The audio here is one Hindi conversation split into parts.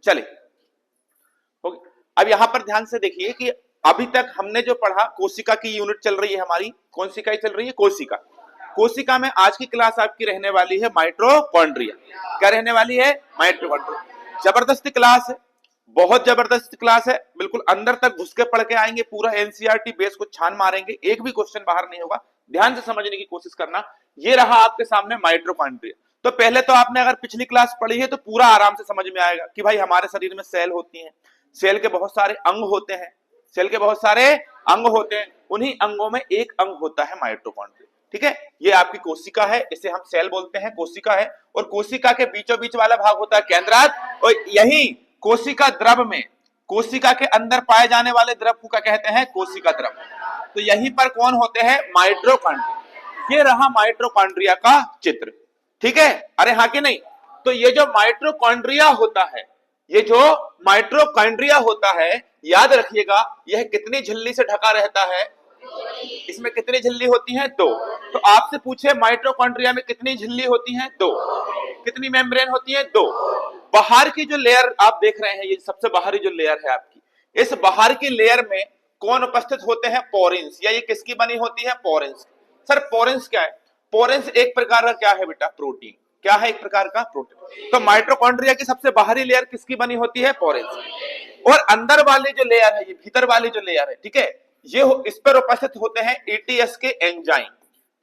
चलिए अब यहां पर ध्यान से देखिए कि अभी तक हमने जो पढ़ा कोशिका की यूनिट चल रही है हमारी, कौन सी इकाई चल रही है? कोशिका। कोशिका में आज की क्लास आपकी रहने वाली है माइटोकॉन्ड्रिया। क्या रहने वाली है? माइटोकॉन्ड्रिया। जबरदस्त क्लास है, बहुत जबरदस्त क्लास है, बिल्कुल अंदर तक घुस के पढ़ के आएंगे, पूरा एनसीईआरटी बेस को छान मारेंगे, एक भी क्वेश्चन बाहर नहीं होगा। ध्यान से समझने की कोशिश करना। ये रहा आपके सामने माइटोकॉन्ड्रिया। तो पहले तो आपने अगर पिछली क्लास पढ़ी है तो पूरा आराम से समझ में आएगा कि भाई हमारे शरीर में सेल होती हैं, सेल के बहुत सारे अंग होते हैं, सेल के बहुत सारे अंग होते हैं, उन्हीं अंगों में एक अंग होता है माइटोकॉन्ड्रिया। ठीक है, ये आपकी कोशिका है, इसे हम सेल बोलते हैं, कोशिका है। और कोशिका के बीचों बीच वाला भाग होता है केंद्रक, और यही कोशिका द्रव में, कोशिका के अंदर पाए जाने वाले द्रव को क्या कहते हैं? कोशिका द्रव। तो यहीं पर कौन होते हैं? माइटोकॉन्ड्रिया। ये रहा माइटोकॉन्ड्रिया का चित्र। ठीक है, अरे हाँ कि नहीं? तो ये जो माइटोकॉन्ड्रिया होता है, ये जो माइटोकॉन्ड्रिया होता है, याद रखिएगा, यह कितनी झिल्ली से ढका रहता है? इसमें कितनी झिल्ली होती हैं? 2। तो आपसे पूछे माइटोकॉन्ड्रिया में कितनी झिल्ली होती हैं? 2। कितनी मेम्ब्रेन होती हैं? 2। बाहर की जो लेयर आप देख रहे हैं, ये सबसे बाहरी जो लेयर है आपकी, इस बाहर की लेयर में कौन उपस्थित होते हैं? पोरेंस। या ये किसकी बनी होती है? पोरेंस। सर पोरेंस क्या है? पोरेंस एक प्रकार का क्या है बेटा? प्रोटीन। क्या है? एक प्रकार का प्रोटीन। तो माइटोकॉन्ड्रिया की सबसे बाहरी लेयर किसकी बनी होती है? पोरेंस। और अंदर वाली जो लेयर है, ये भीतर वाली जो लेयर है, ठीक है, ये इस पर उपस्थित होते हैं ईटीएस के एंजाइम।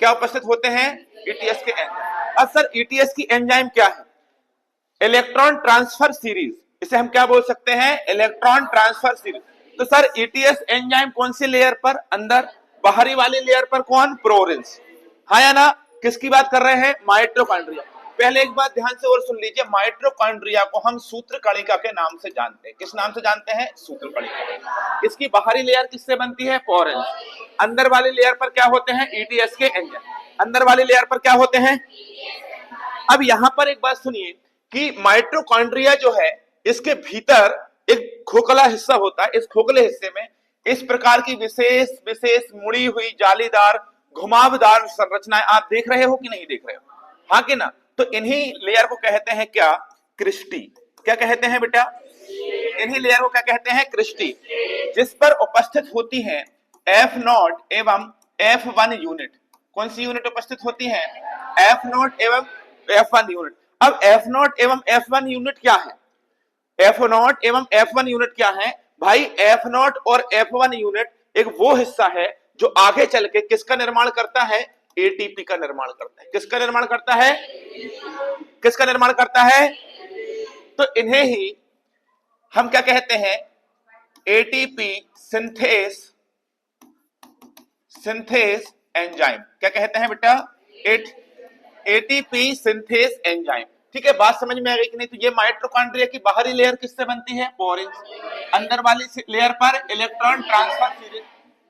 क्या उपस्थित होते हैं? ईटीएस के एंजाइम। अब सर ईटीएस की एंजाइम क्या है? Electron transfer series. इसे हम क्या बोल सकते हैं? Electron transfer series. तो सर ईटीएस एंजाइम कौन सी लेयर पर? अंदर बाहरी वाली लेयर पर। कौन? पोरेंस। हाँ या ना? किसकी बात कर रहे हैं? माइटोकॉन्ड्रिया। पहले एक बात ध्यान से और सुन लीजिए, माइटोकॉन्ड्रिया को हम सूत्रकणिका के नाम से जानते हैं। किस नाम से जानते हैं? सूत्रकणिका। इसकी बाहरी लेयर किससे बनती है? पोरेंस। अंदर वाली लेयर पर क्या होते हैं? ईटीएस के एंजाइम। अंदर वाली लेयर पर क्या होते हैं? अब यहां पर एक बात सुनिए कि माइटोकॉन्ड्रिया जो है, इसके भीतर एक खोखला हिस्सा होता है। इस खोखले हिस्से में इस प्रकार की विशेष विशेष मुड़ी हुई जालीदार घुमावदार संरचनाएं आप देख रहे हो कि नहीं देख रहे हो? हाँ कि ना? तो इन्हीं लेयर को कहते हैं क्या? क्रिस्टी। क्या कहते हैं बेटा? इन्हीं लेयर को क्या कहते हैं? क्रिस्टी। जिस पर उपस्थित होती हैं F0 एवं F1 यूनिट। कौन सी यूनिट उपस्थित होती है? F0 एवं F1 यूनिट। अब F0 एवं F1 यूनिट क्या है? F0 एवं F1 यूनिट क्या है भाई? F0 और F1 यूनिट एक वो हिस्सा है जो आगे चल के किसका निर्माण करता है? एटीपी का निर्माण करता है। किसका निर्माण करता है? किसका निर्माण करता है? तो इन्हें ही हम क्या कहते हैं? ATP synthase enzyme. क्या कहते हैं बेटा? ATP synthase enzyme. ठीक है, बात समझ में आ गई कि नहीं? तो ये माइटोकॉन्ड्रिया की बाहरी लेयर किससे बनती है? पोरेंस। अंदर वाली लेयर पर इलेक्ट्रॉन ट्रांसफर सीरीज,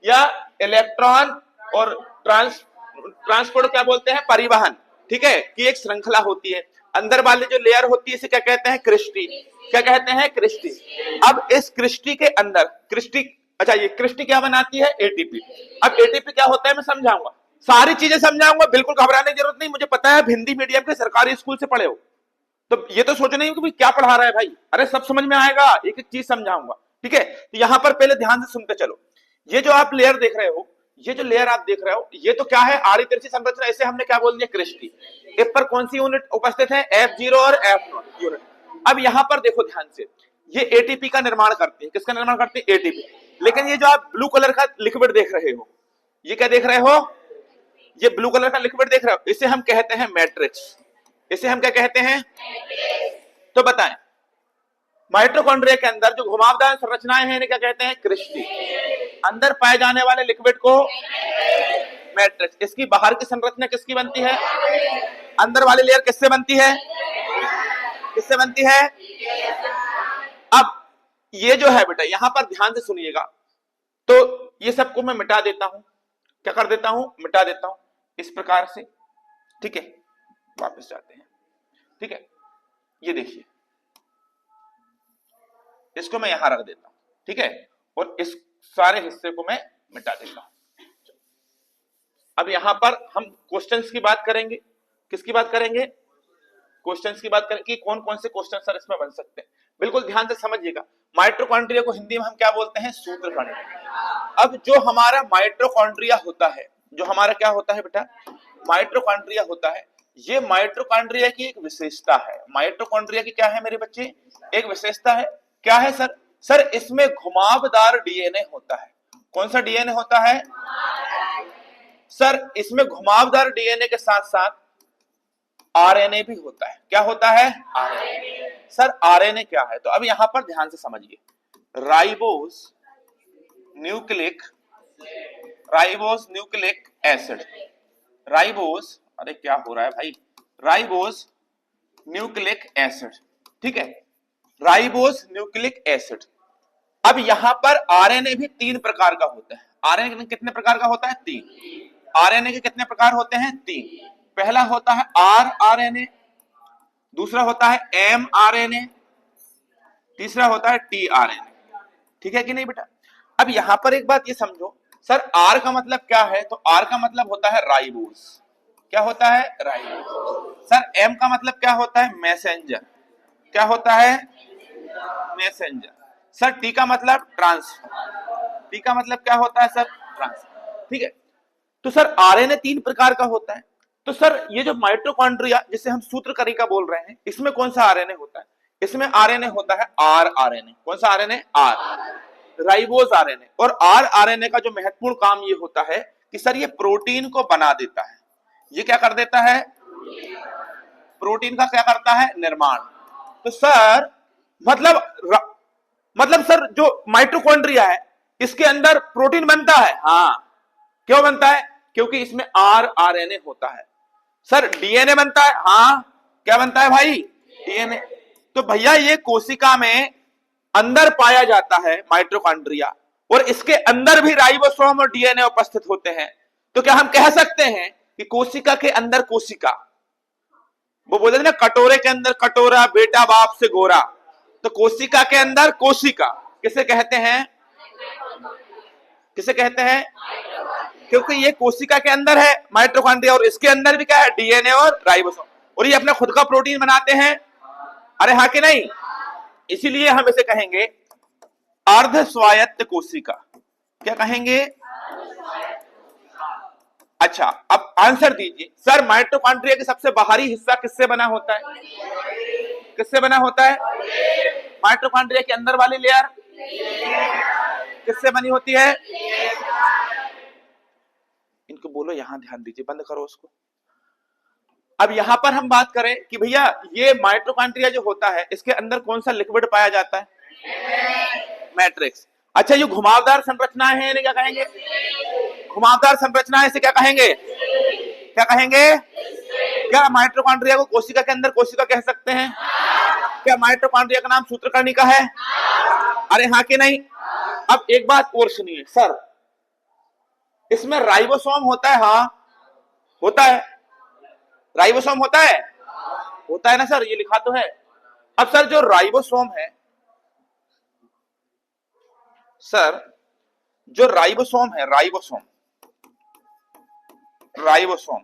या इलेक्ट्रॉन और ट्रांसपोर्ट क्या बोलते हैं? परिवहन। ठीक है, कि एक श्रृंखला होती है। अंदर वाली जो लेयर होती है इसे क्या कहते हैं? क्रिस्टी। क्या कहते हैं? क्रिस्टी। अब इस क्रिस्टी के अंदर क्रिस्टी, अच्छा ये क्रिस्टी क्या बनाती है? एटीपी। अब एटीपी क्या होता है मैं समझाऊंगा, सारी चीजें समझाऊंगा, बिल्कुल घबराने की जरूरत नहीं। मुझे पता है हिंदी मीडियम के सरकारी स्कूल से पढ़े हो, तो ये तो सोच नहीं कि क्या पढ़ा रहा है भाई। अरे सब समझ में आएगा, एक एक चीज समझाऊंगा। ठीक है, तो यहां पर पहले ध्यान से सुनते चलो। ये जो आप लेयर देख रहे हो, ये जो लेयर आप देख रहे हो, ये तो क्या है? आड़ी तिरछी संरचना। इसे हमने क्या बोल दिया? क्रिस्टी। इस पर कौन सी यूनिट उपस्थित है? F0 और F0 यूनिट। अब यहां पर देखो ध्यान से, ये एटीपी का निर्माण करती है। किसका निर्माण करती है? एटीपी। लेकिन ये जो आप ब्लू कलर का लिक्विड देख रहे हो, ये क्या देख रहे हो? ये ब्लू कलर का लिक्विड देख रहे हो, इसे हम कहते हैं मैट्रिक्स। इसे हम क्या कहते हैं? तो बताएं, माइटोकॉन्ड्रिया के अंदर जो घुमावदार संरचनाएं हैं इन्हें क्या कहते हैं? क्रिस्टी। अंदर पाए जाने वाले लिक्विड को मैट्रिक्स। इसकी बाहर की संरचना किसकी बनती है? अंदर वाली लेयर किससे बनती है? किससे बनती है? अब ये जो है बेटा, यहां पर ध्यान से सुनिएगा। तो ये सबको मैं मिटा देता हूं। क्या कर देता हूं? मिटा देता हूं इस प्रकार से। ठीक है, वापस जाते हैं। ठीक है, ये देखिए, इसको मैं यहां रख देता हूं। ठीक है, और इस सारे हिस्से को मैं मिटा देता हूं। अब यहां पर हम क्वेश्चंस की बात करेंगे। किसकी बात करेंगे? क्वेश्चंस की बात करें कि कौन कौन से क्वेश्चन सर इसमें बन सकते हैं। बिल्कुल ध्यान से समझिएगा, माइटोकॉन्ड्रिया को हिंदी में हम क्या बोलते हैं? सूत्रकण। अब जो हमारा माइटोकॉन्ड्रिया होता है, जो हमारा क्या होता है बेटा? माइटोकॉन्ड्रिया होता है। ये माइटोकॉन्ड्रिया की एक विशेषता है। माइटोकॉन्ड्रिया की क्या है मेरे बच्चे? एक विशेषता है। क्या है सर? सर इसमें घुमावदार डीएनए होता है। कौन सा डीएनए होता है सर? इसमें घुमावदार डीएनए के साथ साथ आरएनए भी होता है। क्या होता है? आरएनए। सर आरएनए क्या है? तो अब यहां पर ध्यान से समझिए, राइबोस न्यूक्लिक एसिड, राइबोस, अरे क्या हो रहा है भाई, राइबोस न्यूक्लिक एसिड, ठीक है, राइबोस न्यूक्लिक एसिड। अब यहां पर आरएनए भी 3 प्रकार का होता है। आरएनए कितने प्रकार का होता है? 3। आरएनए के कितने प्रकार होते हैं? 3। पहला होता है आरआरएनए, दूसरा होता है एमआरएनए, तीसरा होता है टीआरएनए। ठीक है कि नहीं बेटा? अब यहां पर एक बात ये समझो, सर आर का मतलब क्या है? तो आर का मतलब होता है राइबोस। क्या होता है? राइबोस। सर एम का मतलब क्या होता है? मैसेंजर। क्या होता है? मैसेंजर। सर टी का मतलब ट्रांसफर। टी का मतलब क्या होता है सर? ट्रांसफर। ठीक है, तो सर आरएनए 3 प्रकार का होता है। तो सर ये जो माइटोकॉन्ड्रिया जिसे हम सूत्रकणिका बोल रहे हैं, इसमें कौन सा आरएनए होता है? इसमें आरएनए होता है आरआरएनए। कौन सा आरएनए? R, ribose RNA. और आरआरएनए का जो महत्वपूर्ण काम ये होता है कि सर ये प्रोटीन को बना देता है। ये क्या कर देता है? प्रोटीन का क्या करता है? निर्माण। तो सर मतलब सर जो माइटोकॉन्ड्रिया है इसके अंदर प्रोटीन बनता है। हाँ, क्यों बनता है? क्योंकि इसमें आरआरएनए होता है। सर डीएनए बनता है। हाँ, क्या बनता है भाई? डीएनए। तो भैया ये कोशिका में अंदर पाया जाता है माइटोकॉन्ड्रिया, और इसके अंदर भी राइबोसोम और डीएनए उपस्थित होते हैं। तो क्या हम कह सकते हैं कि कोशिका के अंदर कोशिका, वो बोलते हैं ना कटोरे के अंदर कटोरा, बेटा बाप से गोरा, तो कोशिका के अंदर कोशिका किसे कहते हैं? किसे कहते हैं? क्योंकि ये कोशिका के अंदर है माइटोकॉन्ड्रिया, और इसके अंदर भी क्या है? डीएनए और राइबोसोम, और ये अपना खुद का प्रोटीन बनाते हैं। अरे हाँ कि नहीं? इसीलिए हम इसे कहेंगे अर्ध स्वायत्त कोशिका। क्या कहेंगे? अच्छा, अब आंसर दीजिए, सर माइटोकॉन्ड्रिया के सबसे बाहरी हिस्सा किससे बना होता है? किससे बना होता है? माइटोकॉन्ड्रिया के अंदर वाली लेयर किससे बनी होती है? इनको बोलो यहां ध्यान दीजिए, बंद करो उसको। अब यहां पर हम बात करें कि भैया ये माइटोकॉन्ड्रिया जो होता है इसके अंदर कौन सा लिक्विड पाया जाता है? मैट्रिक्स। अच्छा, ये घुमावदार संरचना है, इन्हें क्या कहेंगे? घुमावदार संरचना है, इसे क्या कहेंगे? क्या कहेंगे? क्या माइटोकॉन्ड्रिया को कोशिका के अंदर कोशिका कह सकते हैं? क्या माइटोकॉन्ड्रिया का नाम सूत्रकर्णिका है? अरे हाँ कि नहीं? अब एक बात और सुनिए, सर इसमें राइबोसोम होता है? हाँ होता है। राइबोसोम होता है? होता है ना सर, ये लिखा तो है। अब सर जो राइबोसोम है, सर जो राइबोसोम है, राइबोसोम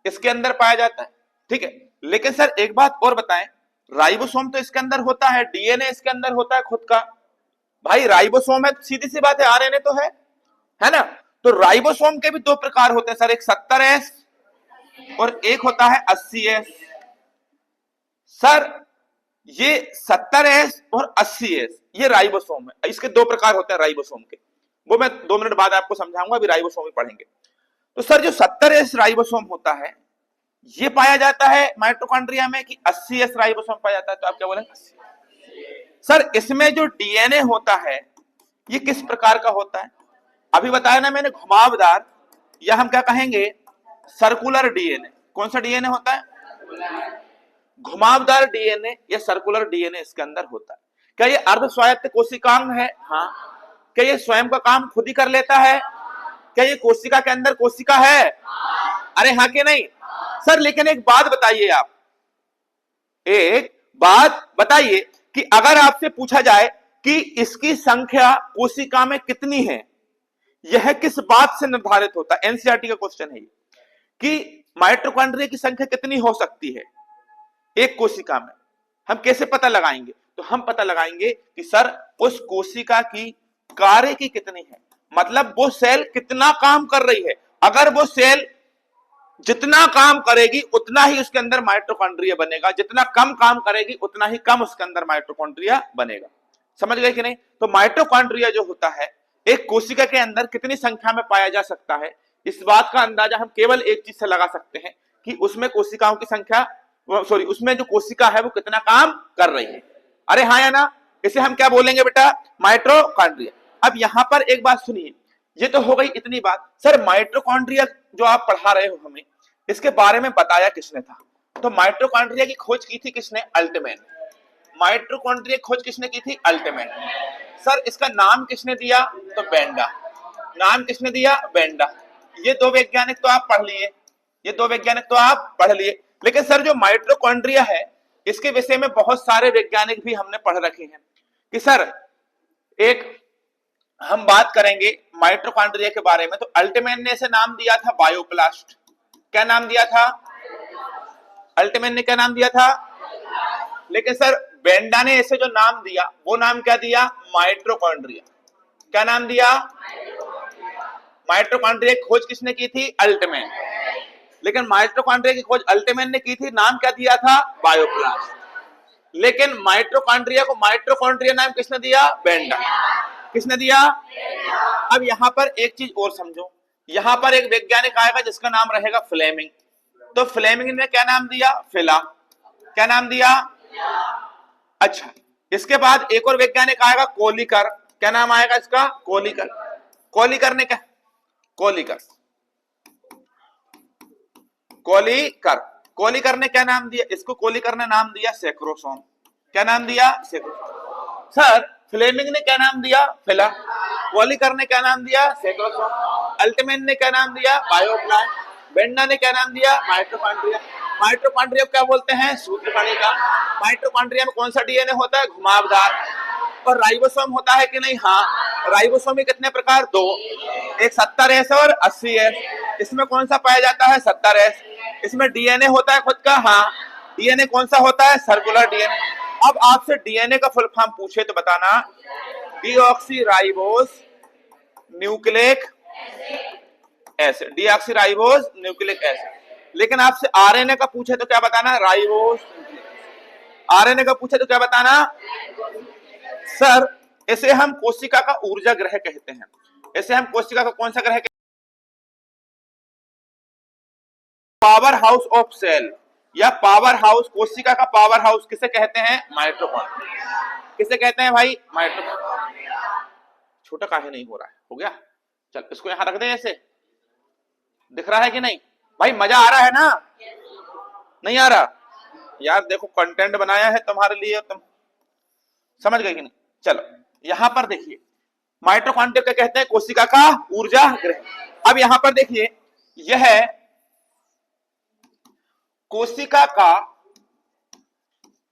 इसके अंदर पाया जाता है, ठीक है। लेकिन सर एक बात और बताएं, राइबोसोम तो इसके अंदर होता है, डीएनए इसके अंदर होता है खुद का। भाई राइबोसोम है, सीधी सी बात है, आरएनए तो है ना? तो राइबोसोम के भी 2 प्रकार होते हैं सर, एक 70S और एक होता है 80S। सर ये 70S और 80S ये राइबोसोम है। इसके 2 प्रकार होते हैं राइबोसोम के, वो मैं 2 मिनट बाद आपको समझाऊंगा, अभी राइबोसोम ही पढ़ेंगे। तो सर जो 70S राइबोसोम होता है ये पाया जाता है माइटोकॉन्ड्रिया में, कि 80S राइबोसोम पाया जाता है? तो आप क्या बोलेंगे? सर इसमें जो डीएनए होता है ये किस प्रकार का होता है? अभी बताया ना मैंने, घुमावदार, या हम क्या कहेंगे? Circular DNA. कौन सा डीएनए होता है? घुमावदार डीएनए या सर्कुलर डीएनए इसके अंदर होता है। क्या ये अर्ध स्वायत्त कोशिकांग है? हाँ। क्या ये स्वयं का काम खुद ही कर लेता है? क्या ये कोशिका के अंदर कोशिका है? अरे हाँ कि नहीं? सर लेकिन एक बात बताइए, आप एक बात बताइए कि अगर आपसे पूछा जाए कि इसकी संख्या कोशिका में कितनी है, यह किस बात से निर्धारित होता है? एनसीईआरटी का क्वेश्चन है ये, कि माइटोकॉन्ड्रिया की संख्या कितनी हो सकती है एक कोशिका में, हम कैसे पता लगाएंगे? तो हम पता लगाएंगे कि सर उस कोशिका की कार्य की कितनी है, मतलब वो सेल कितना काम कर रही है। अगर वो सेल जितना काम करेगी उतना ही उसके अंदर माइटोकॉन्ड्रिया बनेगा, जितना कम काम करेगी उतना ही कम उसके अंदर माइटोकॉन्ड्रिया बनेगा। समझ गए कि नहीं? तो माइटोकॉन्ड्रिया जो होता है एक कोशिका के अंदर कितनी संख्या में पाया जा सकता है, इस बात का अंदाजा हम केवल एक चीज से लगा सकते हैं कि उसमें कोशिकाओं की संख्या, सॉरी, उसमें जो कोशिका है वो कितना काम कर रही है। अरे हाँ या ना? इसे हम क्या बोलेंगे बेटा? माइटोकॉन्ड्रिया। अब यहां पर एक बात सुनिए, ये तो हो गई इतनी बात। सर माइटोकॉन्ड्रिया जो आप पढ़ा रहे हो हमें, इसके बारे में बताया किसने था? तो माइटोकॉन्ड्रिया की खोज की थी किसने? अल्टमैन। माइटोकॉन्ड्रिया की खोज किसने की थी? अल्टमैन। सर इसका नाम किसने दिया? तो बेंडा। नाम किसने दिया? बेंडा। ये दो वैज्ञानिक तो आप पढ़ लिए, ये दो वैज्ञानिक तो आप पढ़ लिए, लेकिन सर जो माइटोकॉन्ड्रिया है इसके विषय में बहुत सारे वैज्ञानिक भी हमने पढ़ रखे हैं कि सर एक हम बात करेंगे माइटोकॉन्ड्रिया के बारे में। तो अल्टमैन ने इसे नाम दिया था बायोप्लास्ट। क्या नाम दिया था? अल्टमैन ने क्या नाम दिया था? लेकिन सर बेंडा ने इसे जो नाम दिया वो नाम क्या दिया? माइटोकॉन्ड्रिया। क्या नाम दिया? माइटोकॉन्ड्रिया की खोज किसने की थी? अल्टमैन। लेकिन माइटोकॉन्ड्रिया की खोज अल्टमैन ने की थी, नाम क्या दिया था? बायोप्लास्ट। लेकिन माइटोकॉन्ड्रिया को माइटोकॉन्ड्रिया नाम किसने दिया? बेंडा। किसने दिया? अब यहां पर एक चीज और समझो, यहां पर एक वैज्ञानिक आएगा जिसका नाम रहेगा फ्लेमिंग। तो फ्लेमिंग ने क्या नाम दिया? फिला। क्या नाम दिया? अच्छा, इसके बाद एक और वैज्ञानिक आएगा कोलिकर। क्या नाम आएगा इसका? कोलिकर। कोलिकर ने क्या? कोलिकर। कोलिकर। कोलिकर ने क्या नाम दिया इसको? कोलिकर ने नाम दिया सेक्रोसोम। क्या नाम दिया? सेक्रोसोम। सर फ्लेमिंग ने क्या नाम दिया? फिला। कोलिकर ने क्या नाम दिया? सेक्रोसोम। अल्टमैन ने क्या नाम दिया? बायोप्लास्ट। बेंडा ने क्या नाम दिया? माइटोकॉन्ड्रिया। माइटोकॉन्ड्रिया क्या बोलते हैं? सूत्रकणिका। माइटोकॉन्ड्रिया में कौन सा डीएनए होता है? घुमावदार। और राइबोसोम होता है कि नहीं? हाँ। राइबोसोम में कितने प्रकार? दो, एक 70S और 80S। इसमें कौन सा पाया जाता है? 70S। इसमें डीएनए होता है खुद का? हाँ। डीएनए कौन सा होता है? Circular DNA. अब आपसे डीएनए का फुल फॉर्म पूछे तो बताना deoxyribose nucleic acid. Deoxyribose nucleic acid. लेकिन आपसे आरएनए का पूछे तो क्या बताना? राइबोस। आरएनए का पूछे तो क्या बताना? सर इसे हम कोशिका का ऊर्जा ग्रह कहते हैं। इसे हम कोशिका का कौन सा ग्रह कहते हैं? पावर हाउस ऑफ सेल या पावर हाउस। कोशिका का पावर हाउस किसे कहते हैं? माइटोकॉन्ड्रिया। किसे कहते हैं भाई? माइटोकॉन्ड्रिया। छोटा काहे नहीं हो रहा है? हो गया? चल इसको यहां रख दें, ऐसे दिख रहा है कि नहीं भाई? मजा आ रहा है ना? नहीं आ रहा? यार देखो कंटेंट बनाया है तुम्हारे लिए, तुम समझ गए कि नहीं? चलो यहां पर देखिए, माइटोकॉन्ड्रिया क्या कहते हैं? कोशिका का ऊर्जा ग्रह। अब यहां पर देखिए, यह कोशिका का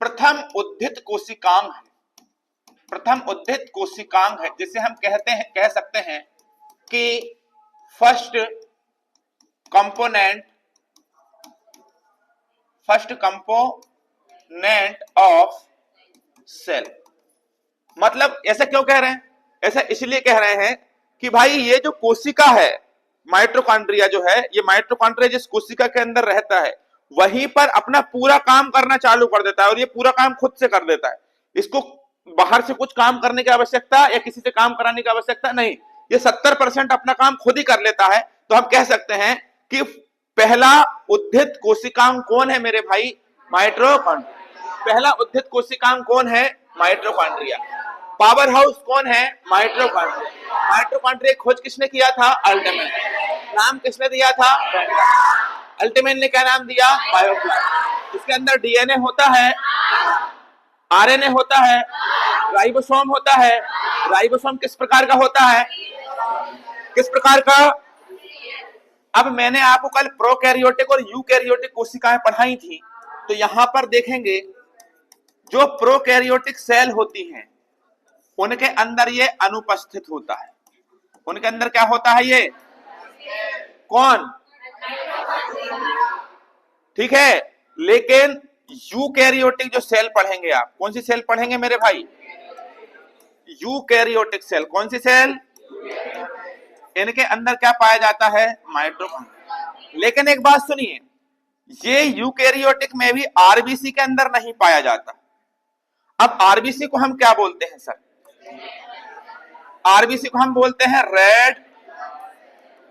प्रथम उद्धित कोशिकांग है। प्रथम उद्धित कोशिकांग है जिसे हम कहते हैं, कह सकते हैं कि फर्स्ट कंपोनेंट ऑफ सेल। मतलब ऐसा क्यों कह रहे हैं? ऐसा इसलिए कह रहे हैं कि भाई ये जो कोशिका है, माइटोकॉन्ड्रिया जो है, ये माइटोकॉन्ड्रिया जिस कोशिका के अंदर रहता है वहीं पर अपना पूरा काम करना चालू कर देता है, और ये पूरा काम खुद से कर देता है। इसको बाहर से कुछ काम करने की आवश्यकता या किसी से काम कराने की आवश्यकता नहीं, ये 70% अपना काम खुद ही कर लेता है। तो हम कह सकते हैं कि पहला उद्धित कोशिकांग कौन है मेरे भाई? माइटोकॉन्ड्रिया। पहला उद्धित कोशिकांग कौन है? माइटोकॉन्ड्रिया। पावर हाउस कौन है? माइटोकॉन्ड्रिया। माइटोकॉन्ड्रिया खोज किसने किया था? अल्टमैन। नाम किसने दिया था? अल्टमैन ने क्या नाम दिया? बायोप्लास्ट। इसके अंदर डीएनए होता है, आरएनए होता है, राइबोसोम होता है। राइबोसोम किस प्रकार का होता है? किस प्रकार का? अब मैंने आपको कल प्रोकैरियोटिक और यूकैरियोटिक कोशिकाएं पढ़ाई थी, तो यहां पर देखेंगे जो प्रोकैरियोटिक सेल होती हैं उनके अंदर ये अनुपस्थित होता है। उनके अंदर क्या होता है? ये कौन? ठीक है। लेकिन यूकैरियोटिक जो सेल पढ़ेंगे आप, कौन सी सेल पढ़ेंगे मेरे भाई? Eukaryotic cell. कौन सी सेल? इनके अंदर क्या पाया जाता है? माइटोकॉन्ड्रिया। लेकिन एक बात सुनिए, ये यूकैरियोटिक में भी आरबीसी के अंदर नहीं पाया जाता। अब आरबीसी को हम क्या बोलते हैं सर? आरबीसी को हम बोलते हैं रेड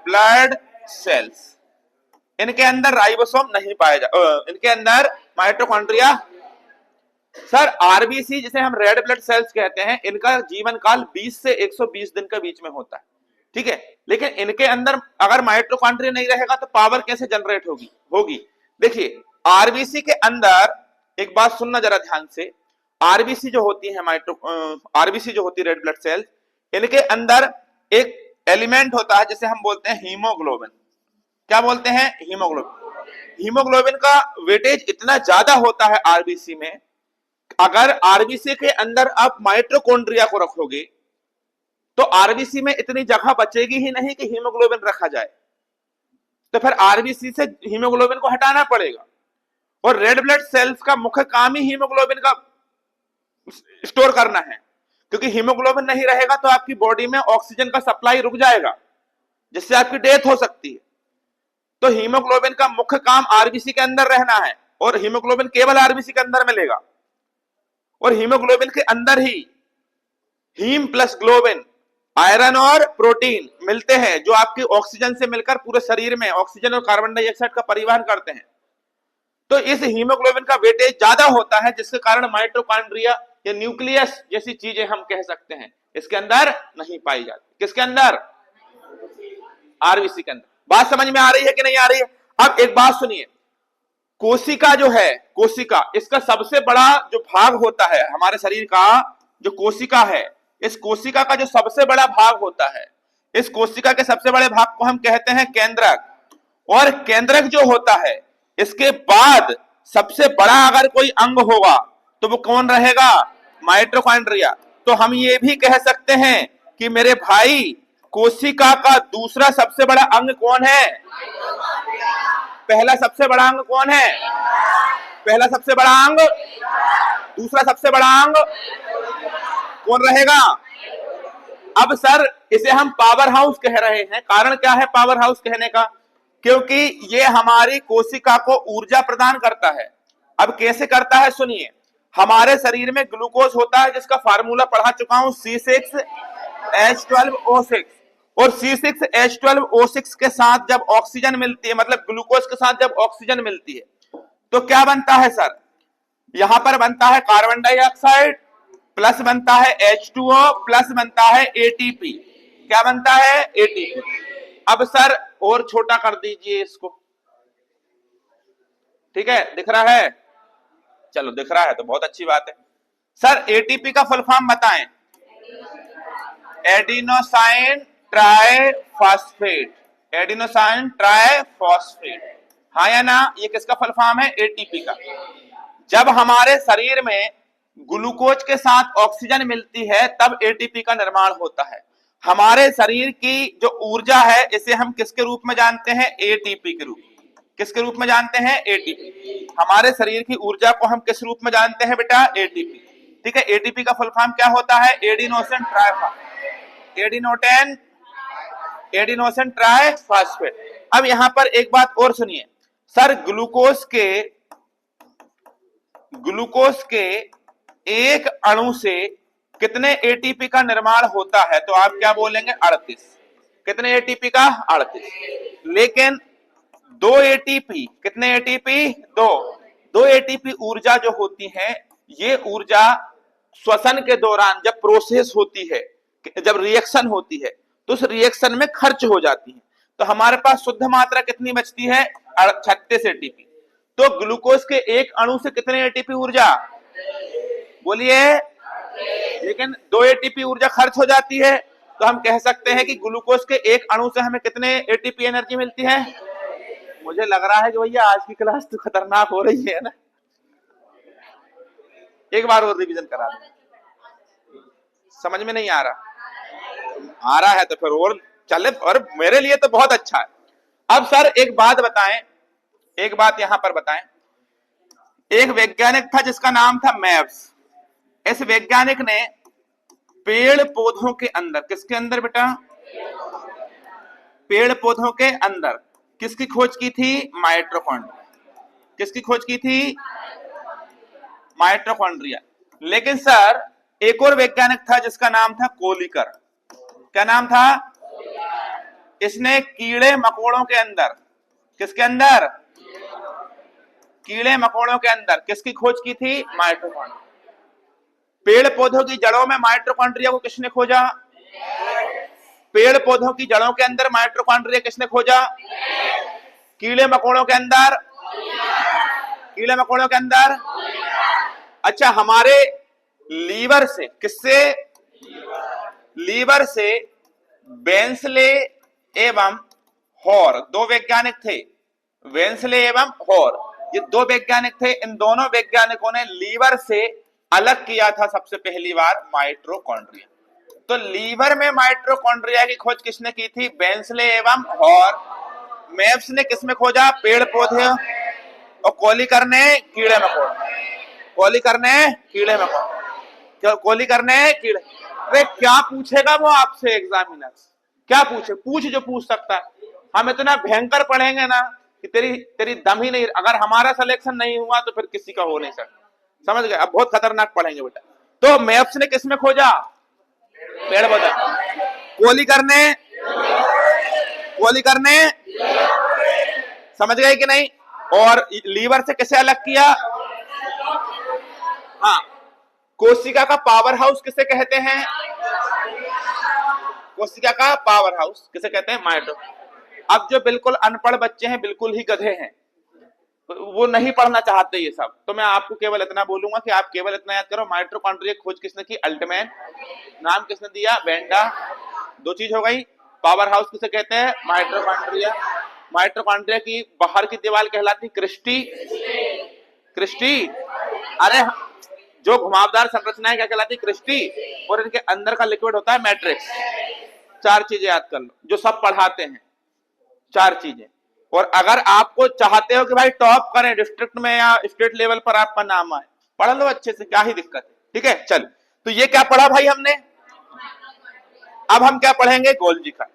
ब्लड सेल्स। इनके अंदर राइबोसोम नहीं पाया जाता, इनके अंदर माइटोकॉन्ड्रिया। सर आरबीसी जिसे हम रेड ब्लड सेल्स कहते हैं, इनका जीवन काल 20 से 120 दिन के बीच में होता है, ठीक है। लेकिन इनके अंदर अगर माइटोकॉन्ड्रिया नहीं रहेगा तो पावर कैसे जनरेट होगी? देखिए आरबीसी के अंदर एक बात सुनना जरा ध्यान से, आरबीसी जो होती है आरबीसी जो होती है रेड ब्लड सेल, इनके अंदर एक एलिमेंट होता है जिसे हम बोलते हैं हीमोग्लोबिन। क्या बोलते हैं? हीमोग्लोबिन। हीमोग्लोबिन का वेटेज इतना ज्यादा होता है आरबीसी में, अगर आरबीसी के अंदर आप माइटोकॉन्ड्रिया को रखोगे तो आरबीसी में इतनी जगह बचेगी ही नहीं कि हीमोग्लोबिन रखा जाए, तो फिर आरबीसी से हीमोग्लोबिन को हटाना पड़ेगा। और रेड ब्लड सेल्स का मुख्य काम ही हीमोग्लोबिन का स्टोर करना है, क्योंकि हीमोग्लोबिन नहीं रहेगा तो आपकी बॉडी में ऑक्सीजन का सप्लाई रुक जाएगा, जिससे आपकी डेथ हो सकती है। तो हीमोग्लोबिन का मुख्य काम आरबीसी के अंदर रहना है, और हीमोग्लोबिन केवल आरबीसी के अंदर मिलेगा। और हीमोग्लोबिन के अंदर ही हीम प्लस ग्लोबिन, आयरन और प्रोटीन मिलते हैं, जो आपकी ऑक्सीजन से मिलकर पूरे शरीर में ऑक्सीजन और कार्बन डाइऑक्साइड का परिवहन करते हैं। तो इस हीमोग्लोबिन का वेटेज ज्यादा होता है, जिसके कारण माइटोकॉन्ड्रिया या न्यूक्लियस जैसी चीजें हम कह सकते हैं इसके अंदर नहीं पाई जाती। किसके अंदर? आरबीसी के अंदर। बात समझ में आ रही है कि नहीं आ रही है? अब एक बात सुनिए, कोशिका जो है, कोशिका, इसका सबसे बड़ा जो भाग होता है हमारे शरीर का, जो कोशिका है, इस कोशिका का जो सबसे बड़ा भाग होता है, इस कोशिका के सबसे बड़े भाग को हम कहते हैं केंद्रक। और केंद्रक जो होता है, इसके बाद सबसे बड़ा अगर कोई अंग होगा तो वो कौन रहेगा? माइटोकॉन्ड्रिया। तो हम ये भी कह सकते हैं कि मेरे भाई कोशिका का दूसरा सबसे बड़ा अंग कौन है? पहला सबसे बड़ा अंग कौन है? पहला सबसे बड़ा अंग। दूसरा सबसे बड़ा अंग कौन रहेगा? अब सर इसे हम पावर हाउस कह रहे हैं। कारण क्या है पावर हाउस कहने का? क्योंकि ये हमारी कोशिका को ऊर्जा प्रदान करता है। अब कैसे करता है सुनिए, हमारे शरीर में ग्लूकोज होता है जिसका फार्मूला पढ़ा चुका हूं, C6H12O6। और C6H12O6 के साथ जब ऑक्सीजन मिलती है, मतलब ग्लूकोज के साथ जब ऑक्सीजन मिलती है, तो क्या बनता है सर? यहां पर बनता है कार्बन डाइऑक्साइड, प्लस बनता है H2O, प्लस बनता है ATP। क्या बनता है? ATP। अब सर और छोटा कर दीजिए इसको, ठीक है? दिख रहा है? चलो दिख रहा है तो बहुत अच्छी बात है। सर ATP का फुल फॉर्म बताएं। Adenosine triphosphate. एडिनोसाइन ट्राइफॉस्फेट, हाँ या ना? ये किसका फुल फॉर्म है? ATP का। जब हमारे शरीर में ग्लूकोज के साथ ऑक्सीजन मिलती है तब ATP का निर्माण होता है। हमारे शरीर की जो ऊर्जा है इसे हम किसके रूप में जानते हैं? ATP के रूप में। किसके रूप में जानते हैं? ATP। हमारे शरीर की ऊर्जा को हम किस रूप में जानते हैं बेटा? ATP। ठीक है, ATP का फुल फॉर्म क्या होता है? Adenosine triphosphate. अब यहां पर एक बात और सुनिए सर, ग्लूकोज के एक अणु से कितने ATP का निर्माण होता है? तो आप क्या बोलेंगे? 38। कितने ATP का? 38। लेकिन 2 ATP, कितने ATP? 2 ATP ऊर्जा जो होती है, ये ऊर्जा श्वसन के दौरान जब प्रोसेस होती है, जब रिएक्शन होती है, तो उस रिएक्शन में खर्च हो जाती है। तो हमारे पास शुद्ध मात्रा कितनी बचती है? 36 ATP। तो ग्लूकोज के एक अणु से कितने ATP ऊर्जा? बोलिए। लेकिन 2 ATP ऊर्जा खर्च हो जाती है, तो हम कह सकते हैं कि ग्लूकोज के एक अणु से हमें कितने ATP एनर्जी मिलती है? मुझे लग रहा है कि भैया आज की क्लास तो खतरनाक हो रही है ना। एक बार और रिवीजन करा दो, समझ में नहीं आ रहा? आ रहा है तो फिर और चले, और मेरे लिए तो बहुत अच्छा है। अब सर एक बात बताएं, एक बात यहां पर बताएं, एक वैज्ञानिक था जिसका नाम था मैप्स। इस वैज्ञानिक ने पेड़ पौधों के अंदर, किसके अंदर बेटा, पेड़ पौधों के अंदर किसकी खोज की थी? माइटोकॉन्ड्रिया। किसकी खोज की थी? माइटोकॉन्ड्रिया। लेकिन सर एक और वैज्ञानिक था जिसका नाम था कोलिकर। क्या नाम था? इसने कीड़े मकोड़ों के अंदर, किसके अंदर? कीड़े मकोड़ों के अंदर किसकी खोज की थी? माइटोकॉन्ड्रिया। पेड़ पौधों की जड़ों में माइटोकॉन्ड्रिया को किसने खोजा? पेड़ पौधों की जड़ों के अंदर माइटोकॉन्ड्रिया किसने खोजा? कीड़े मकोड़ों के अंदर, कीड़े मकोड़ों के अंदर। अच्छा, हमारे लीवर से, किससे? लीवर से बेंसले एवं हॉर, दो वैज्ञानिक थे, वेंसले एवं हॉर, ये दो वैज्ञानिक थे। इन दोनों वैज्ञानिकों ने लीवर से अलग किया था सबसे पहली बार माइटोकॉन्ड्रिया। तो लीवर में माइटोकॉन्ड्रिया की खोज किसने की थी? बेंसले एवं हॉर। मैप्स ने किसमें खोजा? पेड़ पौधे। और कोलिकर ने कीड़े मकोड़े। कोलिकर ने कीड़े मकोड़े। कोलिकर ने कीड़े। अरे क्या पूछेगा वो आपसे एग्जामिनर? क्या पूछे? पूछ जो पूछ सकता है। हम इतना भयंकर पढ़ेंगे ना कि तेरी दम ही नहीं। अगर हमारा सिलेक्शन नहीं हुआ तो फिर किसी का हो नहीं सकता। समझ गए? अब बहुत खतरनाक पढ़ेंगे बेटा। तो मैप्स ने किसमें खोजा? पेड़ पौधा। कोलिकर ने, कोलिकर ने, समझ गए कि नहीं? और लीवर से किसे अलग किया? हाँ, कोशिका का पावर हाउस किसे कहते हैं? कोशिका का पावर हाउस किसे कहते हैं? माइटो। अब जो बिल्कुल अनपढ़ बच्चे हैं, बिल्कुल ही गधे हैं, वो नहीं पढ़ना चाहते ये सब, तो मैं आपको केवल इतना बोलूंगा कि आप केवल इतना याद करो, माइटोकॉन्ड्रिया की खोज किसने की? अल्टमैन। नाम किसने दिया? वेंडा। दो चीज हो गई। पावर हाउस किसे कहते हैं? माइटोकॉन्ड्रिया। माइटोकॉन्ड्रिया की बाहर की दीवार कहलाती क्रिस्टी। क्रिस्टी। अरे जो घुमावदार संरचना है क्या कहलाती? क्रिस्टी। और इनके अंदर का लिक्विड होता है मैट्रिक्स। चार चीजें याद कर लो जो सब पढ़ाते हैं, चार चीजें। और अगर आपको चाहते हो कि भाई टॉप करें डिस्ट्रिक्ट में या स्टेट लेवल पर आपका नाम आए, पढ़ लो अच्छे से, क्या ही दिक्कत है। ठीक है, चल। तो ये क्या पढ़ा भाई हमने? अब हम क्या पढ़ेंगे? गोल्जी का।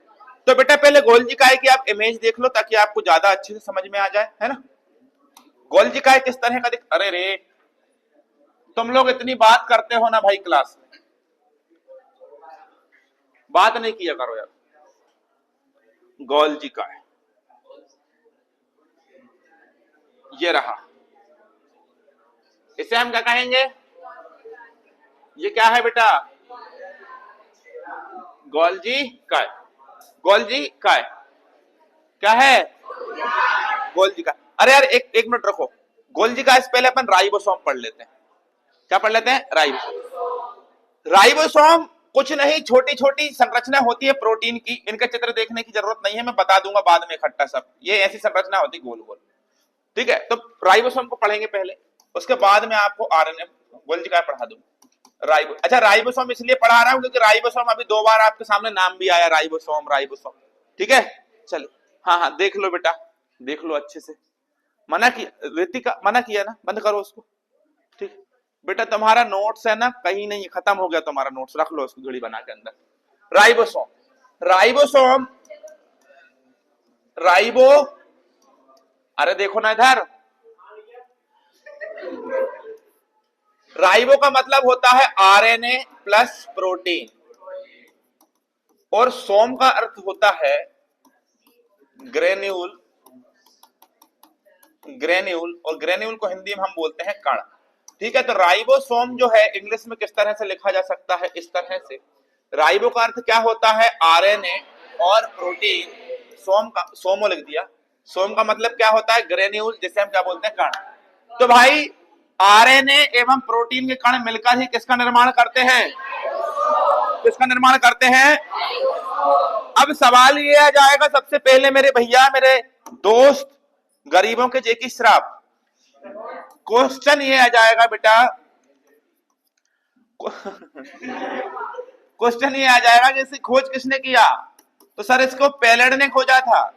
तो बेटा पहले गोल्जी का की आप इमेज देख लो ताकि आपको ज्यादा अच्छे से समझ में आ जाए, है ना। गोल्जी का किस तरह का दिख, अरे रे तुम लोग इतनी बात करते हो ना भाई क्लास में, बात नहीं किया करो यार। गोल्जी का है, ये रहा। इसे हम क्या कहेंगे? ये क्या है बेटा? गोल्जी का। गोल्जी का क्या है? गोल्जी का। अरे यार एक मिनट रखो। गोल्जी का से पहले अपन राइबोसोम पढ़ लेते हैं। क्या पढ़ लेते हैं? राइबोसोम। राइबोसोम कुछ नहीं, छोटी छोटी संरचना होती है प्रोटीन की। इनका चित्र देखने की जरूरत नहीं है, मैं बता दूंगा बाद में इकट्ठा सब। ये ऐसी संरचना होती गोल गोल। ठीक है, तो राइबोसोम को पढ़ेंगे पहले, उसके बाद में आपको आरएनए गोल्जी का पढ़ा दूंगा। अच्छा, राइबोसोम इसलिए पढ़ा रहा हूं क्योंकि राइबोसोम अभी दो बार आपके सामने नाम भी आया, राइबोसोम राइबोसोम। ठीक है, चलिए। हाँ हाँ, देख लो बेटा, देख लो अच्छे से। मना किया ऋतिका, मना किया ना, बंद करो उसको। ठीक बेटा, तुम्हारा नोट्स है ना, कहीं नहीं, खत्म हो गया तुम्हारा नोट्स, रख लो उसको घड़ी बना के अंदर। राइबोसोम, राइबोसोम, राइबो, अरे देखो ना इधर, राइबो का मतलब होता है आरएनए प्लस प्रोटीन, और सोम का अर्थ होता है ग्रेन्यूल। ग्रेन्यूल, और ग्रेन्यूल को हिंदी में हम बोलते हैं कण। ठीक है, तो राइबोसोम जो है इंग्लिश में किस तरह से लिखा जा सकता है? इस तरह से। राइबो का अर्थ क्या होता है? आरएनए और प्रोटीन। सोम का, सोमो लिख दिया। सोम का मतलब क्या होता है? ग्रेन्यूल, जिसे हम क्या बोलते हैं? कण। तो भाई आरएनए एवं प्रोटीन के कण मिलकर ही किसका निर्माण करते हैं? किसका निर्माण करते हैं? अब सवाल ये आ जाएगा सबसे पहले मेरे भैया, मेरे दोस्त, गरीबों के जेकी श्राप, क्वेश्चन ये आ जाएगा बेटा, क्वेश्चन ये आ जाएगा कि इसे खोज किसने किया? तो सर इसको पेलेड ने खोजा था,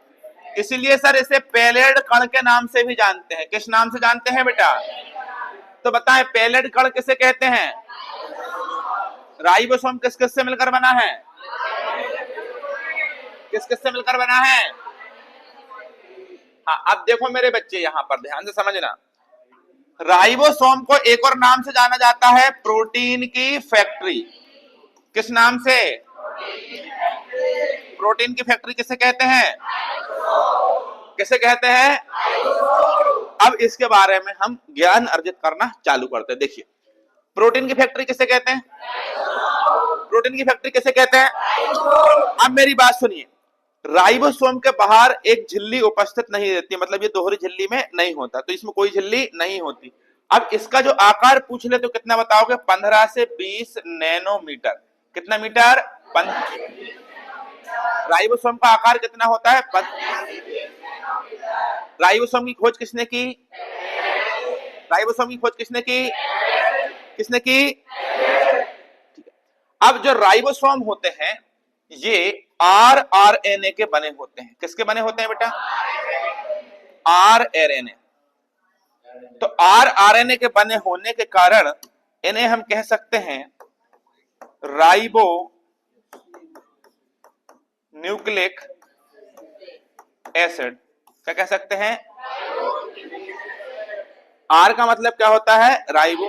इसीलिए सर इसे पेलेड कण के नाम से भी जानते हैं। किस नाम से जानते हैं बेटा? तो बताएं पेलेट कण किसे कहते हैं? राइबोसोम किस किस से मिलकर बना है? किस किस से मिलकर बना है? हाँ, अब देखो मेरे बच्चे यहां पर ध्यान से समझना, राइबोसोम को एक और नाम से जाना जाता है प्रोटीन की फैक्ट्री। किस नाम से? प्रोटीन की फैक्ट्री किसे कहते हैं? किसे कहते हैं? अब इसके बारे में हम ज्ञान अर्जित करना चालू करते हैं। देखिए, प्रोटीन की फैक्ट्री किसे कहते हैं? प्रोटीन की फैक्ट्री किसे कहते हैं? अब मेरी बात सुनिए, राइबोसोम के बाहर एक झिल्ली उपस्थित नहीं रहती, मतलब ये दोहरी झिल्ली में नहीं होता, तो इसमें कोई झिल्ली नहीं होती। अब इसका जो आकार पूछ ले तो कितना बताओगे? 15 से 20 नैनोमीटर। कितना मीटर? 15। राइबोसोम का आकार कितना होता है? 15। राइबोसोम की खोज किसने की? राइबोसोम की खोज किसने की? किसने की? अब जो राइबोसोम होते हैं ये आरएनए के बने होते हैं। किसके बने होते हैं बेटा? आरएनए। तो आरएनए के बने होने के कारण इन्हें हम कह सकते हैं राइबो न्यूक्लिक एसिड। क्या कह सकते हैं? आर का मतलब क्या होता है? राइबो,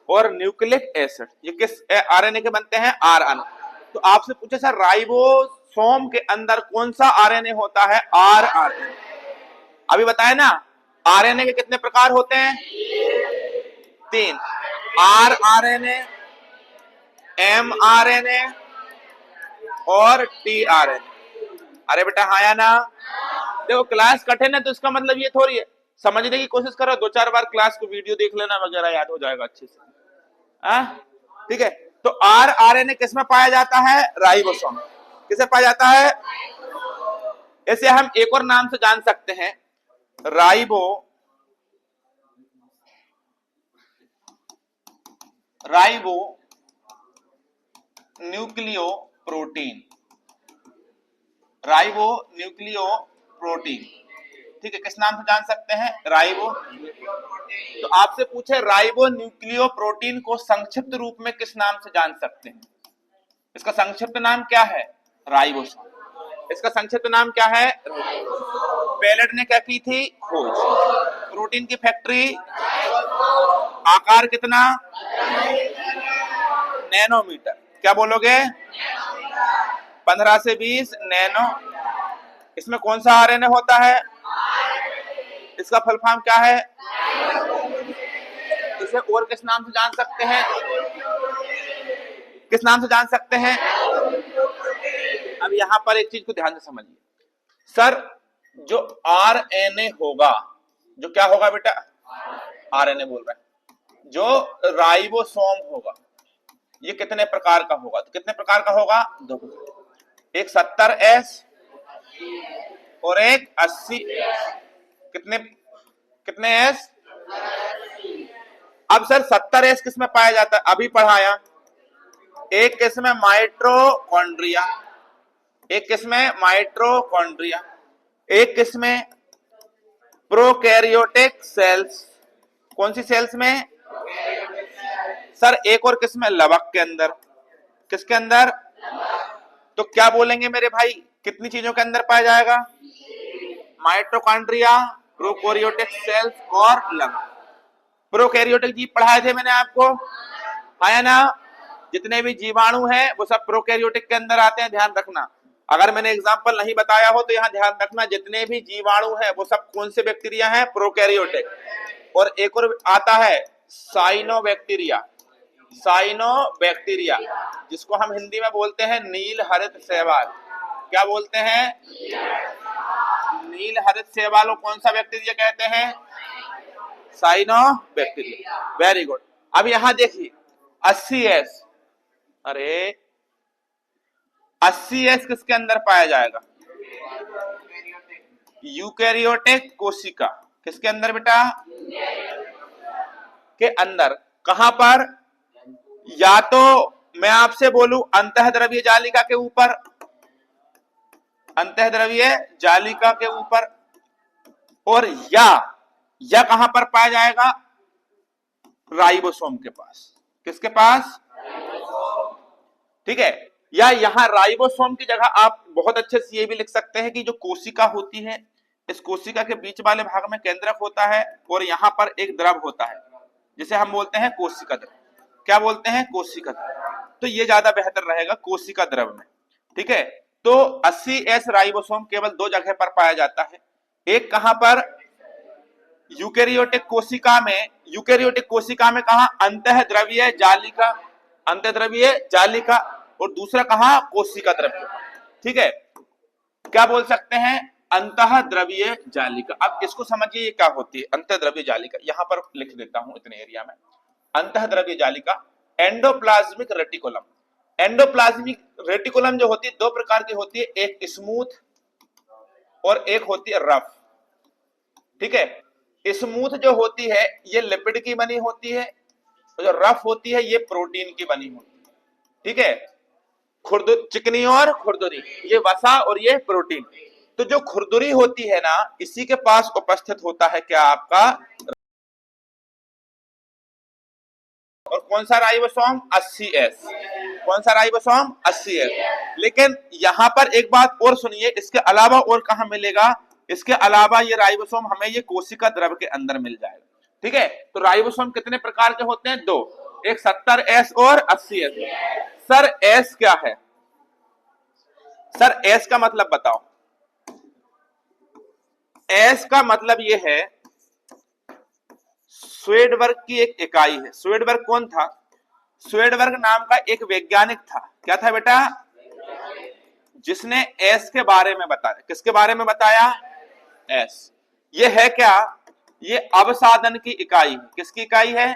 और न्यूक्लिक एसिड ये किस आरएनए के बनते हैं? आरएनए। तो आपसे पूछे सर राइबोसोम के अंदर कौन सा आरएनए होता है? आरएनए। अभी बताए ना, आरएनए के कितने प्रकार होते हैं? 3। आरएनए, एमआरएनए और टीआरएनए। अरे बेटा हाँ या ना? देखो क्लास कठिन है तो इसका मतलब ये थोड़ी है, समझने की कोशिश करो, 2-4 बार क्लास को वीडियो देख लेना वगैरह, याद हो जाएगा अच्छे से। ठीक है, तो आरएनए किस में पाया जाता है? राइबोसोम। किसे पाया जाता है? इसे हम एक और नाम से जान सकते हैं, ribo nucleo protein. Ribo nucleo protein, ठीक है, किस नाम से जान सकते हैं? राइबो। तो आपसे पूछे राइबो न्यूक्लियो प्रोटीन को संक्षिप्त रूप में किस नाम से जान सकते हैं? इसका संक्षिप्त नाम क्या है? राइबोसोम। इसका संक्षिप्त नाम क्या है? पेलेट ने क्या की थी? खोज। प्रोटीन की फैक्ट्री, आकार कितना? नैनोमीटर। क्या बोलोगे? 15 से 20 नैनो। इसमें कौन सा आरएनए होता है? इसका फुल फॉर्म क्या है? इसे और किस नाम से जान सकते हैं? किस नाम से जान सकते हैं? अब यहां पर एक चीज को ध्यान से समझिए सर, जो आरएनए होगा, जो क्या होगा बेटा? आरएनए बोल रहा है, जो राइबोसोम होगा ये कितने प्रकार का होगा? तो कितने प्रकार का होगा? 2। एक 70S और एक 80S। कितने कितने एस? अब सर 70S किस में पाया जाता है? अभी पढ़ाया। एक किस में? माइटोकॉन्ड्रिया। एक किस में? माइटोकॉन्ड्रिया। एक किस में? Prokaryotic cells. कौन सी सेल्स में? सर एक और किस में? लवक के अंदर। किसके अंदर? तो क्या बोलेंगे मेरे भाई, कितनी चीजों के अंदर पाया जाएगा? माइटोकॉन्ड्रिया, प्रोकैरियोटिक सेल्स और लवक। प्रोकैरियोटिक जीव पढ़ाए थे मैंने आपको, आया ना? जितने भी जीवाणु हैं वो सब प्रोकैरियोटिक के अंदर आते हैं, ध्यान रखना। अगर मैंने एग्जांपल नहीं बताया हो तो यहां ध्यान रखना, जितने भी जीवाणु हैं वो सब कौन से बैक्टीरिया हैं? प्रोकैरियोटिक। और एक और आता है साइनोबैक्टीरिया। साइनोबैक्टीरिया जिसको हम हिंदी में बोलते हैं नील हरित शैवाल। क्या बोलते हैं? नील हरित शैवाल को कौन सा बैक्टीरिया कहते हैं? साइनोबैक्टीरिया। Very good. अब यहां देखिए 80S। अरे 80S किसके अंदर पाया जाएगा? यूकैरियोटिक कोशिका। किसके अंदर बेटा? के अंदर। कहां पर? या तो मैं आपसे बोलूं अंतःद्रव्य जालिका के ऊपर, अंतःद्रव्य जालिका के ऊपर, और या कहां पर पाया जाएगा? राइबोसोम के पास। किसके पास? ठीक है। या यहां राइबोसोम की जगह आप बहुत अच्छे से ये भी लिख सकते हैं कि जो कोशिका होती है, इस कोशिका के बीच वाले भाग में केंद्रक होता है और यहां पर एक द्रव होता है जिसे हम बोलते हैं कोशिका द्रव। क्या बोलते हैं? कोशिका द्रव। तो ये ज्यादा बेहतर रहेगा कोशिका द्रव में। ठीक है। तो 80S राइबोसोम केवल दो जगह पर पाया जाता है। एक कहां पर? यूकेरियोटिक कोशिका में। यूकेरियोटिक कोशिका में कहा? अंतःद्रवीय जालिका, अंतःद्रवीय जालिका। और दूसरा कहा? कोशिका द्रव। ठीक है। क्या बोल सकते हैं? अंतःद्रवीय जालिका। अब इसको समझिए ये क्या होती है अंतःद्रवीय जालिका। यहां पर लिख देता हूं इतने एरिया में। अंतःद्रवीय जालिका, एंडोप्लाज्मिक रेटिकुलम। एंडोप्लाज्मिक रेटिकुलम जो होती है दो प्रकार की होती है, एक स्मूथ और एक होती है रफ। ठीक है। स्मूथ जो होती है ये लिपिड की बनी होती है, और जो रफ होती है ये प्रोटीन की बनी होती है। ठीक है। चिकनी और खुरदुरी, ये वसा और ये प्रोटीन। तो जो खुरदुरी होती है ना, इसी के पास उपस्थित होता है क्या? आपका। और कौन सा राइबोसोम? 80S। कौन सा राइबोसोम? 80S। लेकिन यहां पर एक बात और सुनिए, इसके अलावा और कहां मिलेगा? इसके अलावा ये राइबोसोम हमें ये कोशिका द्रव के अंदर मिल जाएगा। ठीक है। तो राइबोसोम कितने प्रकार के होते हैं? दो, एक 70S और 80S। सर एस क्या है? सर एस का मतलब बताओ। एस का मतलब ये है, स्वेडबर्ग की एक इकाई है। स्वेडबर्ग कौन था? स्वेडबर्ग नाम का एक वैज्ञानिक था। क्या था बेटा? जिसने एस के बारे में बताया। किसके बारे में बताया? एस। ये है क्या? ये अवसादन की इकाई है। किसकी इकाई है?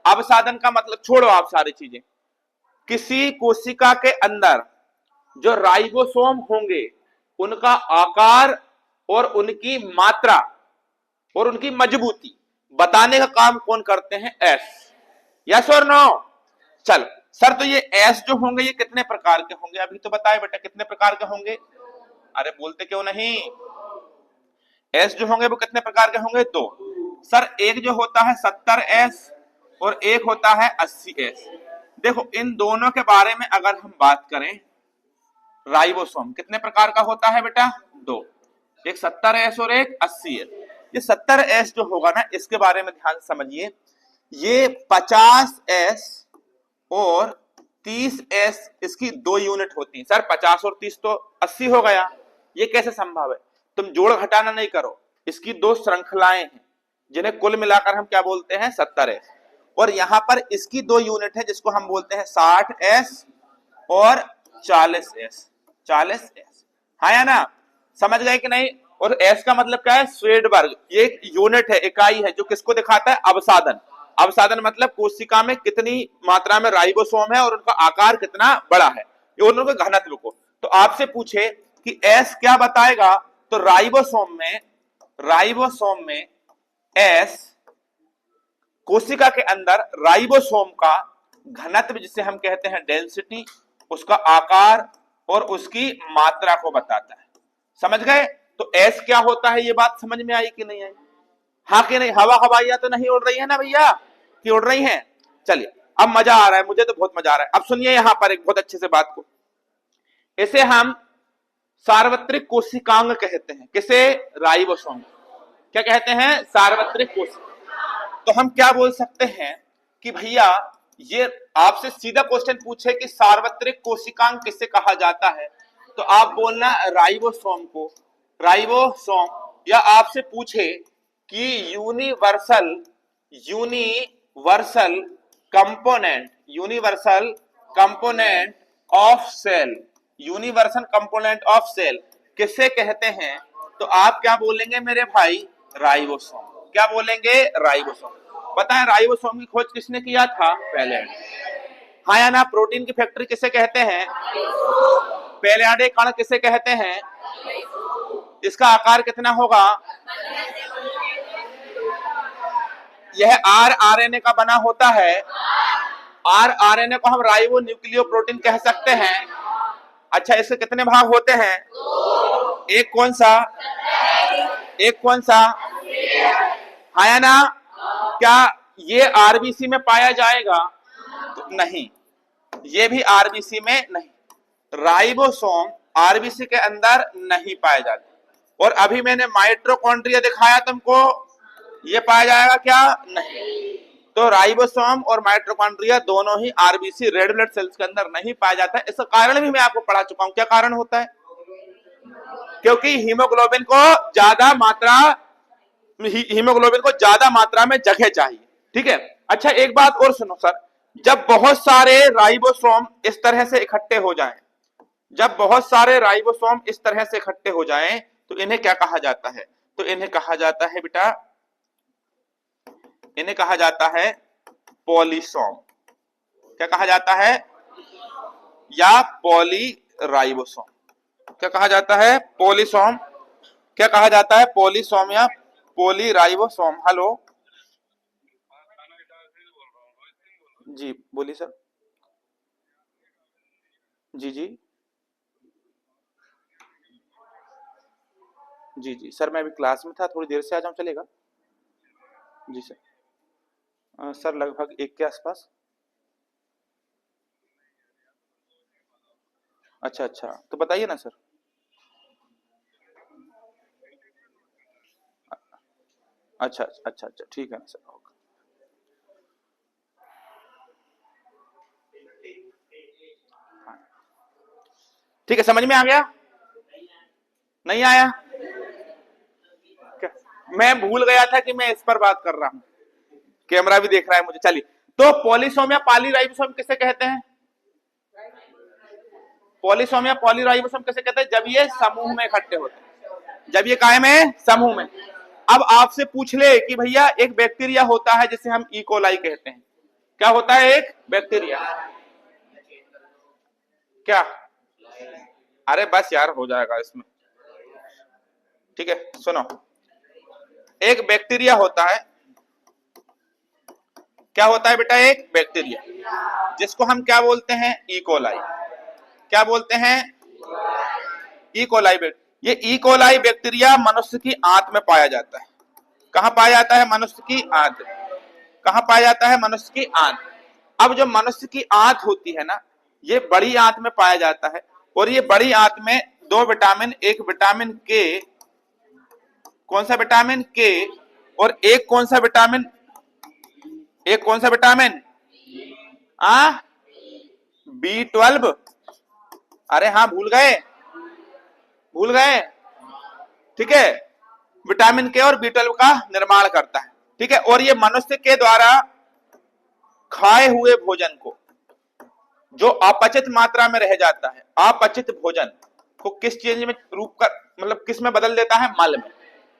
अवसादन का मतलब छोड़ो आप सारी चीजें। किसी कोशिका के अंदर जो राइबोसोम होंगे उनका आकार और उनकी मात्रा और उनकी मजबूती बताने का काम कौन करते हैं? एस। यस और नो? चल सर, तो ये एस जो होंगे ये कितने प्रकार के होंगे? अभी तो बताए बेटा कितने प्रकार के होंगे। अरे बोलते क्यों नहीं? एस जो होंगे वो कितने प्रकार के होंगे? दो। सर एक जो होता है 70S और एक होता है 80S। देखो इन दोनों के बारे में अगर हम बात करें, राइबोसोम कितने प्रकार का होता है बेटा? दो, एक 70S और एक 80S। ये 70S जो होगा ना, इसके बारे में ध्यान समझिए। ये 50S और 30S इसकी दो यूनिट होती है। सर 50 और 30 तो 80 हो गया, ये कैसे संभव है? तुम जोड़ घटाना नहीं करो, इसकी दो श्रृंखलाएं हैं जिन्हें कुल मिलाकर हम क्या बोलते हैं? 70S। और यहां पर इसकी दो यूनिट है जिसको हम बोलते हैं 60S और 40S। 40S, हाँ या ना? समझ गए कि नहीं? और एस का मतलब क्या है? स्वेडबर्ग। ये एक यूनिट है, इकाई है जो किसको दिखाता है? अवसादन। अवसादन मतलब कोशिका में कितनी मात्रा में राइबोसोम है और उनका आकार कितना बड़ा है, ये उनके घनत्व को। तो आपसे पूछे कि एस क्या बताएगा, तो राइबोसोम में एस कोशिका के अंदर राइबोसोम का घनत्व जिसे हम कहते हैं डेंसिटी, उसका आकार और उसकी मात्रा को बताता है। समझ गए? तो एस क्या होता है, ये बात समझ में आई कि नहीं आई? हाँ कि नहीं? हवाइयां तो नहीं उड़ रही है ना भैया, कि उड़ रही हैं? चलिए अब मजा आ रहा है, मुझे तो बहुत मजा आ रहा है। अब सुनिए यहां पर एक बहुत अच्छे से बात को, इसे हम सार्वत्रिक कोशिकांग कहते हैं। किसे? राइबोसोम। क्या कहते हैं? सार्वत्रिक कोशिकांग। तो हम क्या बोल सकते हैं कि भैया ये आपसे सीधा क्वेश्चन पूछे कि सार्वत्रिक कोशिकांग किसे कहा जाता है, तो आप बोलना राइबोसोम को। राइबोसोम। या आपसे पूछे कि universal component of cell, universal component of cell किसे कहते हैं, तो आप क्या बोलेंगे मेरे भाई? राइबोसोम। क्या बोलेंगे? राइबोसोम। बताएं राइबोसोम की खोज किसने किया था? पहले। हाँ या ना? प्रोटीन की फैक्ट्री किसे कहते हैं? पहले कण किसे कहते हैं? इसका आकार कितना होगा? यह आरएनए का बना होता है। आरएनए को हम राइबो न्यूक्लियो प्रोटीन कह सकते हैं। अच्छा इसके कितने भाग होते हैं? एक कौन सा? एक कौन सा? हाँ या ना? क्या ये आरबीसी में पाया जाएगा? तो नहीं, ये भी आरबीसी में नहीं। राइबोसोम आरबीसी के अंदर नहीं पाए जाते। और अभी मैंने माइटोकॉन्ड्रिया दिखाया तुमको, ये पाया जाएगा क्या? नहीं। तो राइबोसोम और माइटोकॉन्ड्रिया दोनों ही आरबीसी रेड ब्लड सेल्स के अंदर नहीं पाया जाता है। इसका कारण भी मैं आपको पढ़ा चुका हूं। क्या कारण होता है? क्योंकि हीमोग्लोबिन को ज्यादा मात्रा में जगह चाहिए। ठीक है। अच्छा, एक बात और सुनो सर, जब बहुत सारे राइबोसोम इस तरह से इकट्ठे हो जाएं, जब बहुत सारे राइबोसोम इस तरह से इकट्ठे हो जाएं, तो इन्हें क्या कहा जाता है? तो इन्हें कहा जाता है बेटा, इन्हें कहा जाता है पॉलीसोम। क्या कहा जाता है? या पॉलीराइबोसोम। क्या कहा जाता है? पॉलीसोम। क्या कहा जाता है? पॉलीसोम या पॉलीराइबोसोम। हेलो जी, बोलिए सर। जी जी जी जी सर, मैं अभी क्लास में था, थोड़ी देर से आ जाऊं, चलेगा? जी सर। सर लगभग 1 के आसपास। अच्छा अच्छा, तो बताइए ना सर। अच्छा अच्छा अच्छा, ठीक है ना सर। ओके। ठीक है, समझ में आ गया? नहीं आया? क्या? मैं भूल गया था कि मैं इस पर बात कर रहा हूं। कैमरा भी देख रहा है मुझे। चलिए, तो पॉलीसोम या पॉलीराइबोसोम किसे कहते हैं? पॉलीसोम या पॉलीराइबोसोम किसे कहते हैं? जब ये समूह में इकट्ठे होते हैं, जब ये कायम है समूह में। अब आपसे पूछ ले कि भैया एक बैक्टीरिया होता है जिसे हम इकोलाई कहते हैं। क्या होता है? एक बैक्टीरिया। क्या? अरे बस यार, हो जाएगा इसमें। ठीक है, सुनो, एक बैक्टीरिया होता है। क्या होता है बेटा? एक बैक्टीरिया, जिसको हम क्या बोलते हैं? इकोलाई। क्या बोलते हैं? इकोलाई। ये इकोलाई बैक्टीरिया मनुष्य की आंत में पाया जाता है। कहां पाया जाता है? मनुष्य की आंत। कहां पाया जाता है? मनुष्य की आंत। अब जो मनुष्य की आंत होती है ना, ये बड़ी आंत में पाया जाता है। और ये बड़ी आंत में 2 विटामिन, एक विटामिन के, कौन सा विटामिन? के। और एक कौन सा विटामिन? एक कौन सा विटामिन? B12। अरे हाँ, भूल गए, भूल गए। ठीक है, विटामिन के और B12 का निर्माण करता है। ठीक है। और ये मनुष्य के द्वारा खाए हुए भोजन को, जो अपचित मात्रा में रह जाता है, अपचित भोजन को किस चीज में रूप कर, मतलब किस में बदल देता है? मल में।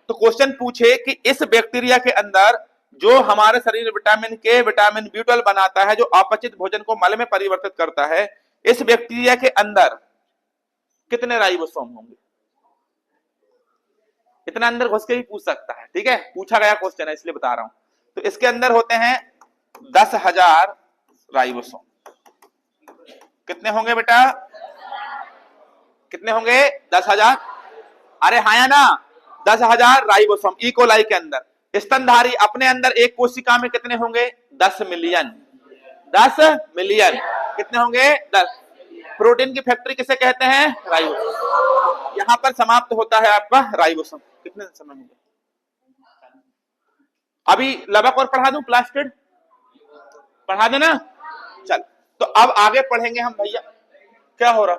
तो क्वेश्चन पूछे कि इस बैक्टीरिया के अंदर जो हमारे शरीर विटामिन के, विटामिन B12 बनाता है, जो अपचित भोजन को मल में परिवर्तित करता है, इस बैक्टीरिया के अंदर कितने राइबोसोम होंगे? इतना अंदर घुस के भी पूछ सकता है। ठीक है, पूछा गया क्वेश्चन है इसलिए बता रहा हूं। तो इसके अंदर होते हैं 10,000 राइबोसोम। कितने होंगे बेटा? कितने होंगे? 10,000। अरे हाँ या ना? 10,000 राइबोसोम इकोलाई के अंदर। स्तनधारी अपने अंदर एक कोशिका में कितने होंगे? 10 मिलियन। 10 मिलियन। कितने होंगे? 10। प्रोटीन की फैक्ट्री किसे कहते हैं? राइबोसोम। यहां पर समाप्त होता है आपका राइबोसोम। कितने समय हो गए? अभी लबक और पढ़ा दूं? प्लास्टिड पढ़ा देना। चल, तो अब आगे पढ़ेंगे हम भैया। क्या हो रहा?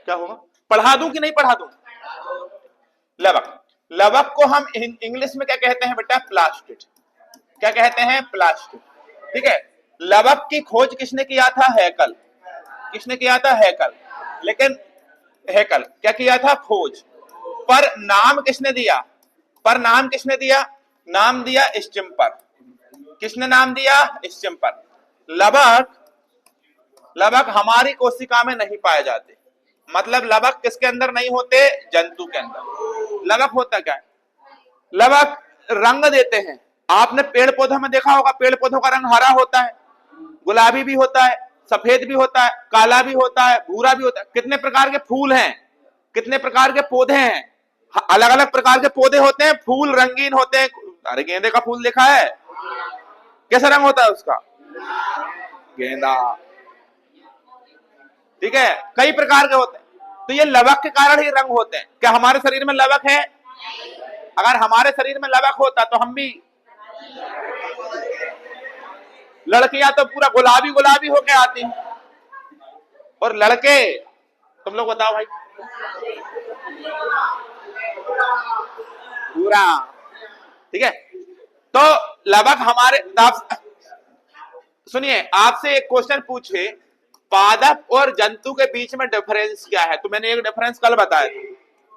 क्या होगा? पढ़ा दूं कि नहीं पढ़ा दूं? लबक। लबक को हम इंग्लिश में क्या कहते हैं बेटा? प्लास्टिड। क्या कहते हैं? प्लास्टिड। ठीक है। लबक की खोज किसने किया था? हैकल। किसने किया था? हैकल। लेकिन हैकल क्या किया था? खोज। पर नाम किसने दिया? पर नाम किसने दिया? नाम दिया स्टिम्पर। किसने नाम दिया? स्टिम्पर। लबक, लबक हमारी कोशिका में नहीं पाए जाते। मतलब लबक किसके अंदर नहीं होते? जंतु के अंदर। लबक होता क्या है? लबक रंग देते हैं। आपने पेड़ पौधों में देखा होगा, पेड़ पौधों का रंग हरा होता है, गुलाबी भी होता है, सफेद भी होता है, काला भी होता है, भूरा भी होता है। कितने प्रकार के फूल हैं, कितने प्रकार के पौधे हैं? अलग अलग प्रकार के पौधे होते हैं, फूल रंगीन होते हैं, अरे गेंदे का फूल देखा है? कैसा रंग होता है उसका? गेंदा। ठीक है, कई प्रकार के होते हैं। तो ये लवक के कारण ही रंग होते हैं। क्या हमारे शरीर में लवक है? अगर हमारे शरीर में लवक होता तो हम भी, लड़कियां तो पूरा गुलाबी गुलाबी होके आती हैं, और लड़के, तुम लोग बताओ भाई, पूरा। ठीक है, तो लवक हमारे, सुनिए, आपसे एक क्वेश्चन पूछे, पादप और जंतु के बीच में डिफरेंस क्या है? तो मैंने एक डिफरेंस कल बताया था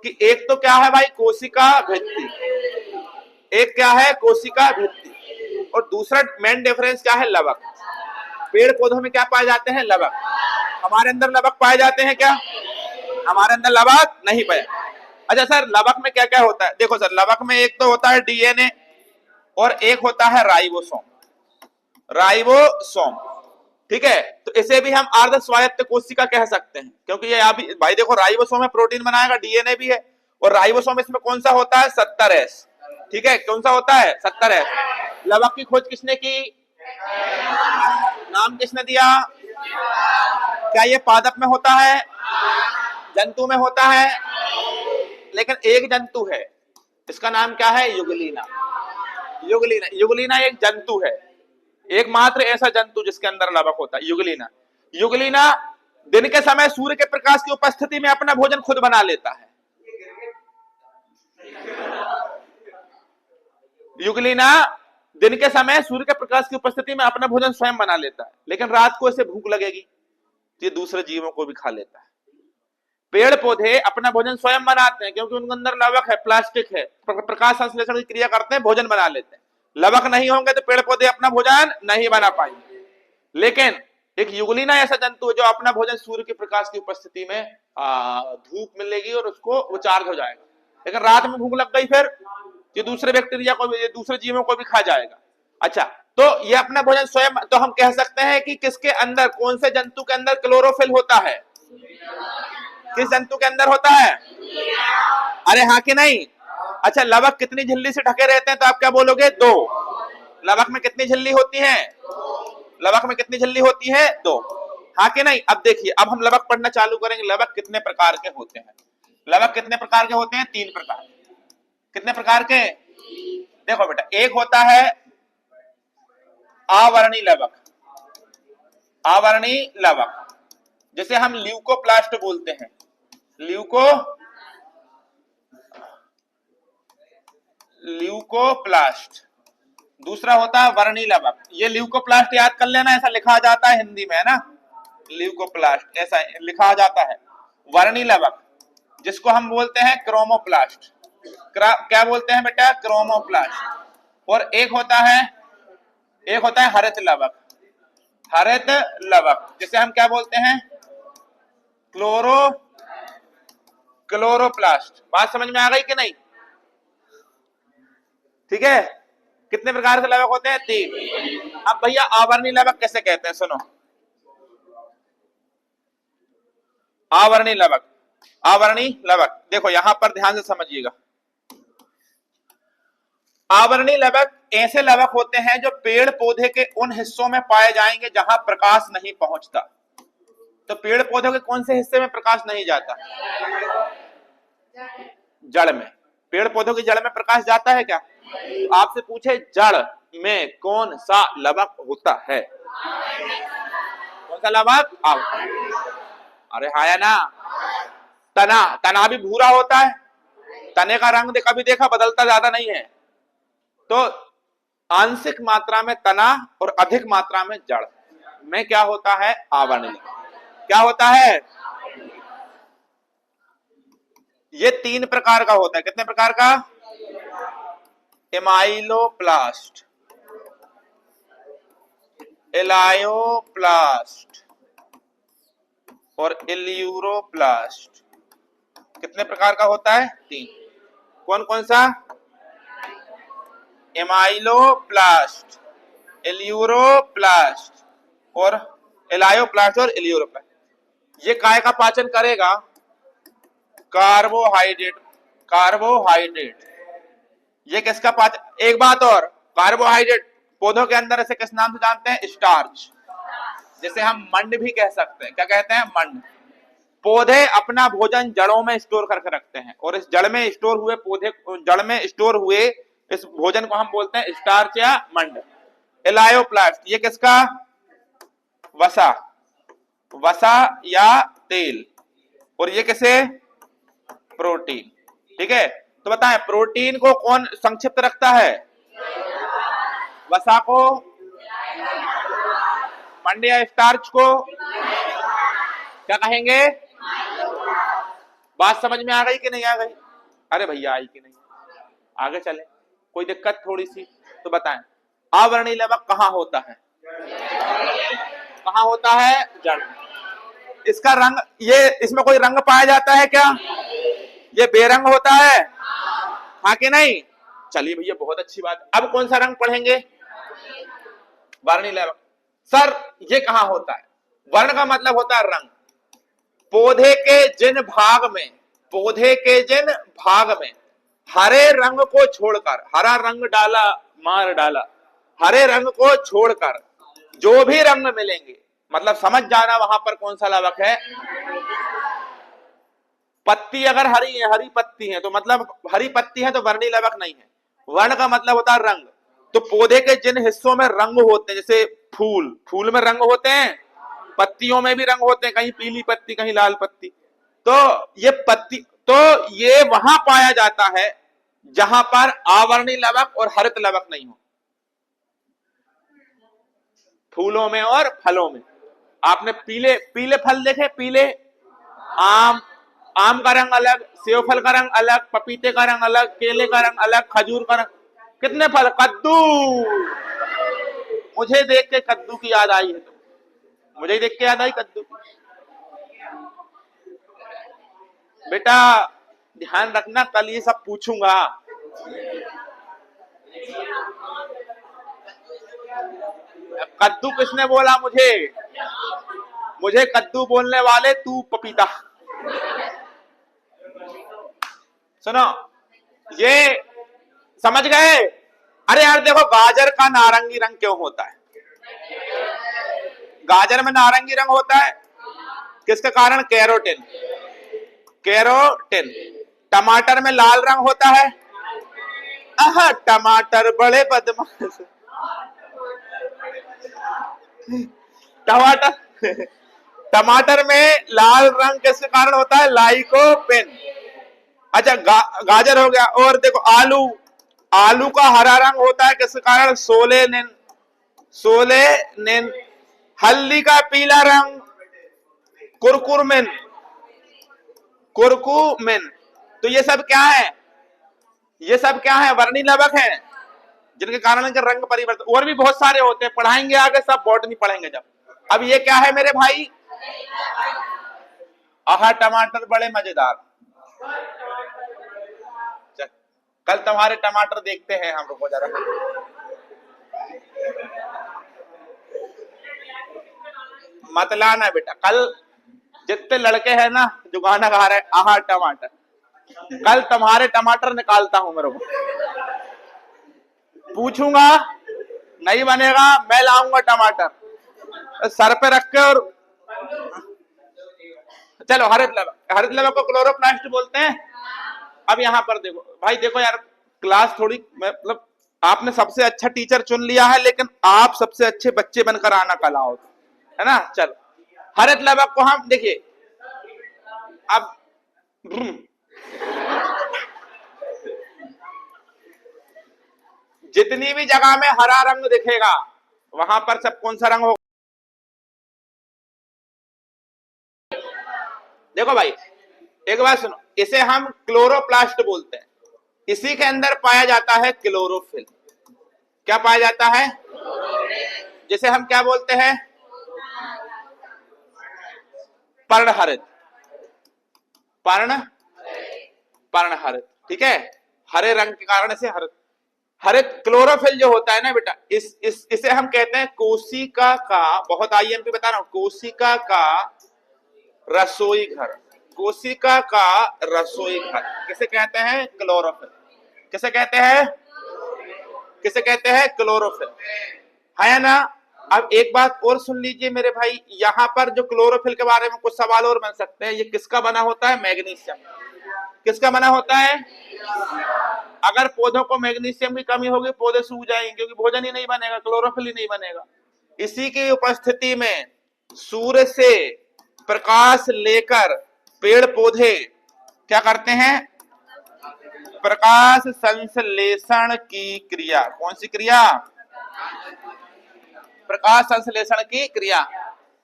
कि एक तो क्या है भाई, कोशिका भित्ति, एक क्या है कोशिका भित्ति, और दूसरा मेन डिफरेंस क्या है, लवक। पेड़ पौधों में क्या पाए जाते हैं? लवक। हमारे अंदर लवक पाए जाते हैं क्या? हमारे अंदर लवक नहीं पाए। अच्छा सर, लवक में क्या क्या होता है? देखो सर, लवक में एक तो होता है डीएनए, और एक होता है राइबोसोम। राइबोसोम, ठीक है, तो इसे भी हम अर्ध स्वायत्त कोशिका कह सकते हैं, क्योंकि ये यहाँ भी भाई देखो, राइबोसोम में प्रोटीन बनाएगा, डीएनए भी है, और राइबोसोम इसमें कौन सा होता है? 70S। ठीक है, कौन सा होता है? 70S। लवक की खोज किसने की? नाम किसने दिया? क्या ये पादप में होता है? जंतु में होता है? लेकिन एक जंतु है, इसका नाम क्या है? युगलीना। युगलीना, युगलीना एक जंतु है, एकमात्र ऐसा जंतु जिसके अंदर लवक होता है, युगलीना। युगलीना दिन के समय सूर्य के प्रकाश की उपस्थिति में अपना भोजन खुद बना लेता है। युगलीना दिन के समय सूर्य के प्रकाश की उपस्थिति में अपना भोजन स्वयं बना लेता है, लेकिन रात को इसे भूख लगेगी तो ये दूसरे जीवों को भी खा लेता है। पेड़ पौधे अपना भोजन स्वयं बनाते हैं, क्योंकि उनके अंदर लवक है, प्लास्टिक है, प्रकाश संश्लेषण की क्रिया करते हैं, भोजन बना लेते हैं। लवक नहीं होंगे तो पेड़ पौधे अपना भोजन नहीं बना पाएंगे। लेकिन एक युगलीना ऐसा जंतु है जो अपना भोजन सूर्य के प्रकाश की उपस्थिति में धूप मिलेगी और उसको वो चार्ज हो जाएगा, लेकिन रात में भूख लग गई फिर ये दूसरे बैक्टीरिया को भी, ये दूसरे जीवों को भी खा जाएगा। अच्छा, तो ये अपना भोजन स्वयं, तो हम कह सकते हैं कि किसके अंदर, कौन से जंतु के अंदर क्लोरोफिल होता है? किस जंतु के अंदर होता है? अरे हाँ कि नहीं? अच्छा, लवक कितनी झिल्ली से ढके रहते हैं? तो आप क्या बोलोगे? 2। लवक में कितनी झिल्ली होती है? लवक में कितनी झिल्ली होती है? 2। हाँ कि नहीं? अब देखिए, अब हम लवक पढ़ना चालू करेंगे। लवक कितने प्रकार के होते हैं? लवक कितने प्रकार के होते हैं? 3 प्रकार। कितने प्रकार के? देखो बेटा, एक होता है आवरणी लवक। आवरणी लवक, जिसे हम ल्यूकोप्लास्ट बोलते हैं। ल्यूकोप्लास्ट। दूसरा होता है वर्णी लवक। ये ल्यूकोप्लास्ट याद कर लेना, ऐसा लिखा जाता है हिंदी में, है ना, ल्यूकोप्लास्ट ऐसा लिखा जाता है। वर्णी लवक, जिसको हम बोलते हैं क्रोमोप्लास्ट। क्या बोलते हैं बेटा? क्रोमोप्लास्ट। और एक होता है हरित लवक। हरित लवक, जिसे हम क्या बोलते हैं? क्लोरोप्लास्ट। बात समझ में आ गई कि नहीं? ठीक है, कितने प्रकार के लवक होते हैं? 3। अब भैया आवरणी लवक कैसे कहते हैं? सुनो, आवरणी लवक। आवरणी लवक देखो, यहां पर ध्यान से समझिएगा। आवरणी लवक ऐसे लवक होते हैं जो पेड़ पौधे के उन हिस्सों में पाए जाएंगे जहां प्रकाश नहीं पहुंचता। तो पेड़ पौधे के कौन से हिस्से में प्रकाश नहीं जाता? जड़ में। पेड़ पौधों की जड़ में प्रकाश जाता है क्या? आपसे पूछे, जड़ में कौन सा लवक होता है? कौन सा लवक? अरे हाया ना। तना भी भूरा होता है। तने का रंग कभी देखा? बदलता ज्यादा नहीं है। तो आंशिक मात्रा में तना और अधिक मात्रा में जड़ में क्या होता है? आवरणी। क्या होता है? ये 3 प्रकार का होता है। कितने प्रकार का? एमाइलोप्लास्ट, एलायोप्लास्ट और इल्यूरोप्लास्ट। कितने प्रकार का होता है? 3। कौन कौन सा? एमाइलोप्लास्ट, इल्यूरोप्लास्ट और एलायोप्लास्ट और इल्यूरोप्लास्ट। ये काय का पाचन करेगा? कार्बोहाइड्रेट। ये किसका पाचन? एक बात और, कार्बोहाइड्रेट पौधों के अंदर ऐसे किस नाम से जानते हैं? स्टार्च, जिसे हम मंड भी कह सकते हैं। क्या कहते हैं? मंड। पौधे अपना भोजन जड़ों में स्टोर करके रखते हैं और इस जड़ में स्टोर हुए जड़ में स्टोर हुए इस भोजन को हम बोलते हैं स्टार्च या मंड। एलायोप्लास्ट, ये किसका? वसा, वसा या तेल। और ये किसे? प्रोटीन। ठीक है, तो बताएं प्रोटीन को कौन संक्षिप्त रखता है? वसा को? मंड या स्टार्च को क्या कहेंगे? बात समझ में आ गई कि नहीं आ गई? अरे भैया आई कि नहीं? आगे चले, कोई दिक्कत थोड़ी सी तो बताएं। अवर्णीय लवक कहाँ होता है? कहाँ होता है? जड़। इसका रंग, ये इसमें कोई रंग पाया जाता है क्या? ये बेरंग होता है, हाँ कि नहीं? चलिए भैया बहुत अच्छी बात। अब कौन सा रंग पढ़ेंगे? वर्णीय लवक। सर ये कहाँ होता है? वर्ण का मतलब होता है रंग। पौधे के जिन भाग में, पौधे के जिन भाग में हरे रंग को छोड़कर, हरा रंग डाला मार डाला, हरे रंग को छोड़कर जो भी रंग मिलेंगे, मतलब समझ जाना वहां पर कौन सा लवक है। पत्ती अगर हरी है, हरी पत्ती है तो मतलब हरी पत्ती है तो वर्णीय लवक नहीं है। वर्ण का मतलब होता है रंग। तो पौधे के जिन हिस्सों में रंग होते हैं, जैसे फूल, फूल में रंग होते हैं, पत्तियों में भी रंग होते हैं, कहीं पीली पत्ती कहीं लाल पत्ती, तो ये पत्ती, तो ये वहां पाया जाता है जहां पर आवर्णीय लवक और हरित लवक नहीं हो। फूलों में और फलों में। आपने पीले पीले फल देखे? पीले आम, आम का रंग अलग, सेव फल का रंग अलग, पपीते का रंग अलग, केले का रंग अलग, खजूर का रंग। कितने फल? कद्दू, मुझे देख के कद्दू की याद आई है, तो मुझे देख के याद आई कद्दू की। बेटा ध्यान रखना, कल ये सब पूछूंगा। कद्दू किसने बोला मुझे? मुझे कद्दू बोलने वाले तू पपीता। सुनो, ये समझ गए? अरे यार देखो, गाजर का नारंगी रंग क्यों होता है? गाजर में नारंगी रंग होता है किसके कारण? Carotene, carotene. टमाटर में लाल रंग होता है, आहा टमाटर बड़े बदमाश। टमाटर टमाटर में लाल रंग किसके कारण होता है? लाइकोपेन। अच्छा गाजर हो गया। और देखो आलू, आलू का हरा रंग होता है किसके कारण? Solanine, solanine. हल्दी का पीला रंग कुरकुमिन, कुरकुमिन। तो ये सब क्या है? ये सब क्या है? वर्णीय लवक है जिनके कारण इनका रंग परिवर्तन। और भी बहुत सारे होते हैं, पढ़ाएंगे आगे, सब बॉटनी पढ़ेंगे जब। अब ये क्या है मेरे भाई? आहा टमाटर बड़े मजेदार। कल तुम्हारे टमाटर देखते हैं हम, रुको जरा। मत लाना बेटा, कल जितने लड़के हैं ना जो गाना गा रहे हैं आहा टमाटर, कल तुम्हारे टमाटर निकालता हूं मेरे को। पूछूंगा, नहीं बनेगा मैं लाऊंगा टमाटर सर पे रख के। और चलो हरित लवक, हरित लवक को क्लोरोप्लास्ट बोलते हैं। अब यहां पर देखो भाई, देखो यार क्लास थोड़ी, मतलब आपने सबसे अच्छा टीचर चुन लिया है, लेकिन आप सबसे अच्छे बच्चे बनकर आना कल आओ, है ना? चलो हरित लवक को हम देखिए। अब जितनी भी जगह में हरा रंग दिखेगा वहां पर सब कौन सा रंग होगा? देखो भाई एक बात सुनो, इसे हम क्लोरोप्लास्ट बोलते हैं। इसी के अंदर पाया जाता है क्लोरोफिल। क्या पाया जाता है? जिसे हम क्या बोलते हैं? पर्णहरित, पर्ण, पर्णहरित। ठीक है, हरे रंग के कारण से हरित। हरित क्लोरोफिल जो होता है ना बेटा, इसे हम कहते हैं कोशिका का, बहुत आईएमपी बता रहा हूं, कोशिका का रसोई घर। कोशिका का रसोई घर किसे कहते हैं? क्लोरोफिल। किसे कहते हैं? किसे कहते हैं? क्लोरोफिल, है ना। अब एक बात और सुन लीजिए मेरे भाई, यहां पर जो क्लोरोफिल के बारे में कुछ सवाल और बन सकते हैं। ये किसका बना होता है? मैग्नीशियम। किसका बना होता है? अगर पौधों को मैग्नीशियम की कमी होगी पौधे सूख जाएंगे, क्योंकि भोजन ही नहीं बनेगा, क्लोरोफिल ही नहीं बनेगा। इसी की उपस्थिति में सूर्य से प्रकाश लेकर पेड़ पौधे क्या करते हैं? प्रकाश संश्लेषण की क्रिया। कौन सी क्रिया? प्रकाश संश्लेषण की क्रिया।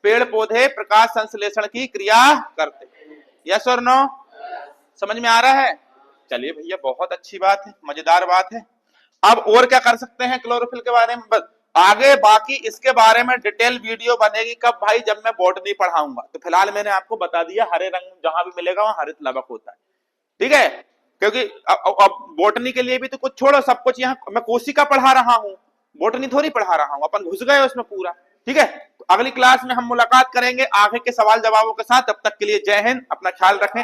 पेड़ पौधे प्रकाश संश्लेषण की क्रिया करते। यस और नो? समझ में आ रहा है? चलिए भैया, बहुत अच्छी बात है, मजेदार बात है। अब और क्या कर सकते हैं क्लोरोफिल के बारे में? बस आगे बाकी इसके बारे में डिटेल वीडियो बनेगी कब भाई? जब मैं बॉटनी पढ़ाऊंगा। तो फिलहाल मैंने आपको बता दिया, हरे रंग जहां भी मिलेगा वहां हरित लाभक होता है, ठीक है। क्योंकि अब बॉटनी के लिए भी तो कुछ छोड़ो, सब कुछ यहाँ मैं कोशिका पढ़ा रहा हूँ, बॉटनी थोड़ी पढ़ा रहा हूँ। अपन घुस गए उसमें पूरा, ठीक है। तो अगली क्लास में हम मुलाकात करेंगे आगे के सवाल जवाबों के साथ। तब तक के लिए जय हिंद, अपना ख्याल रखें।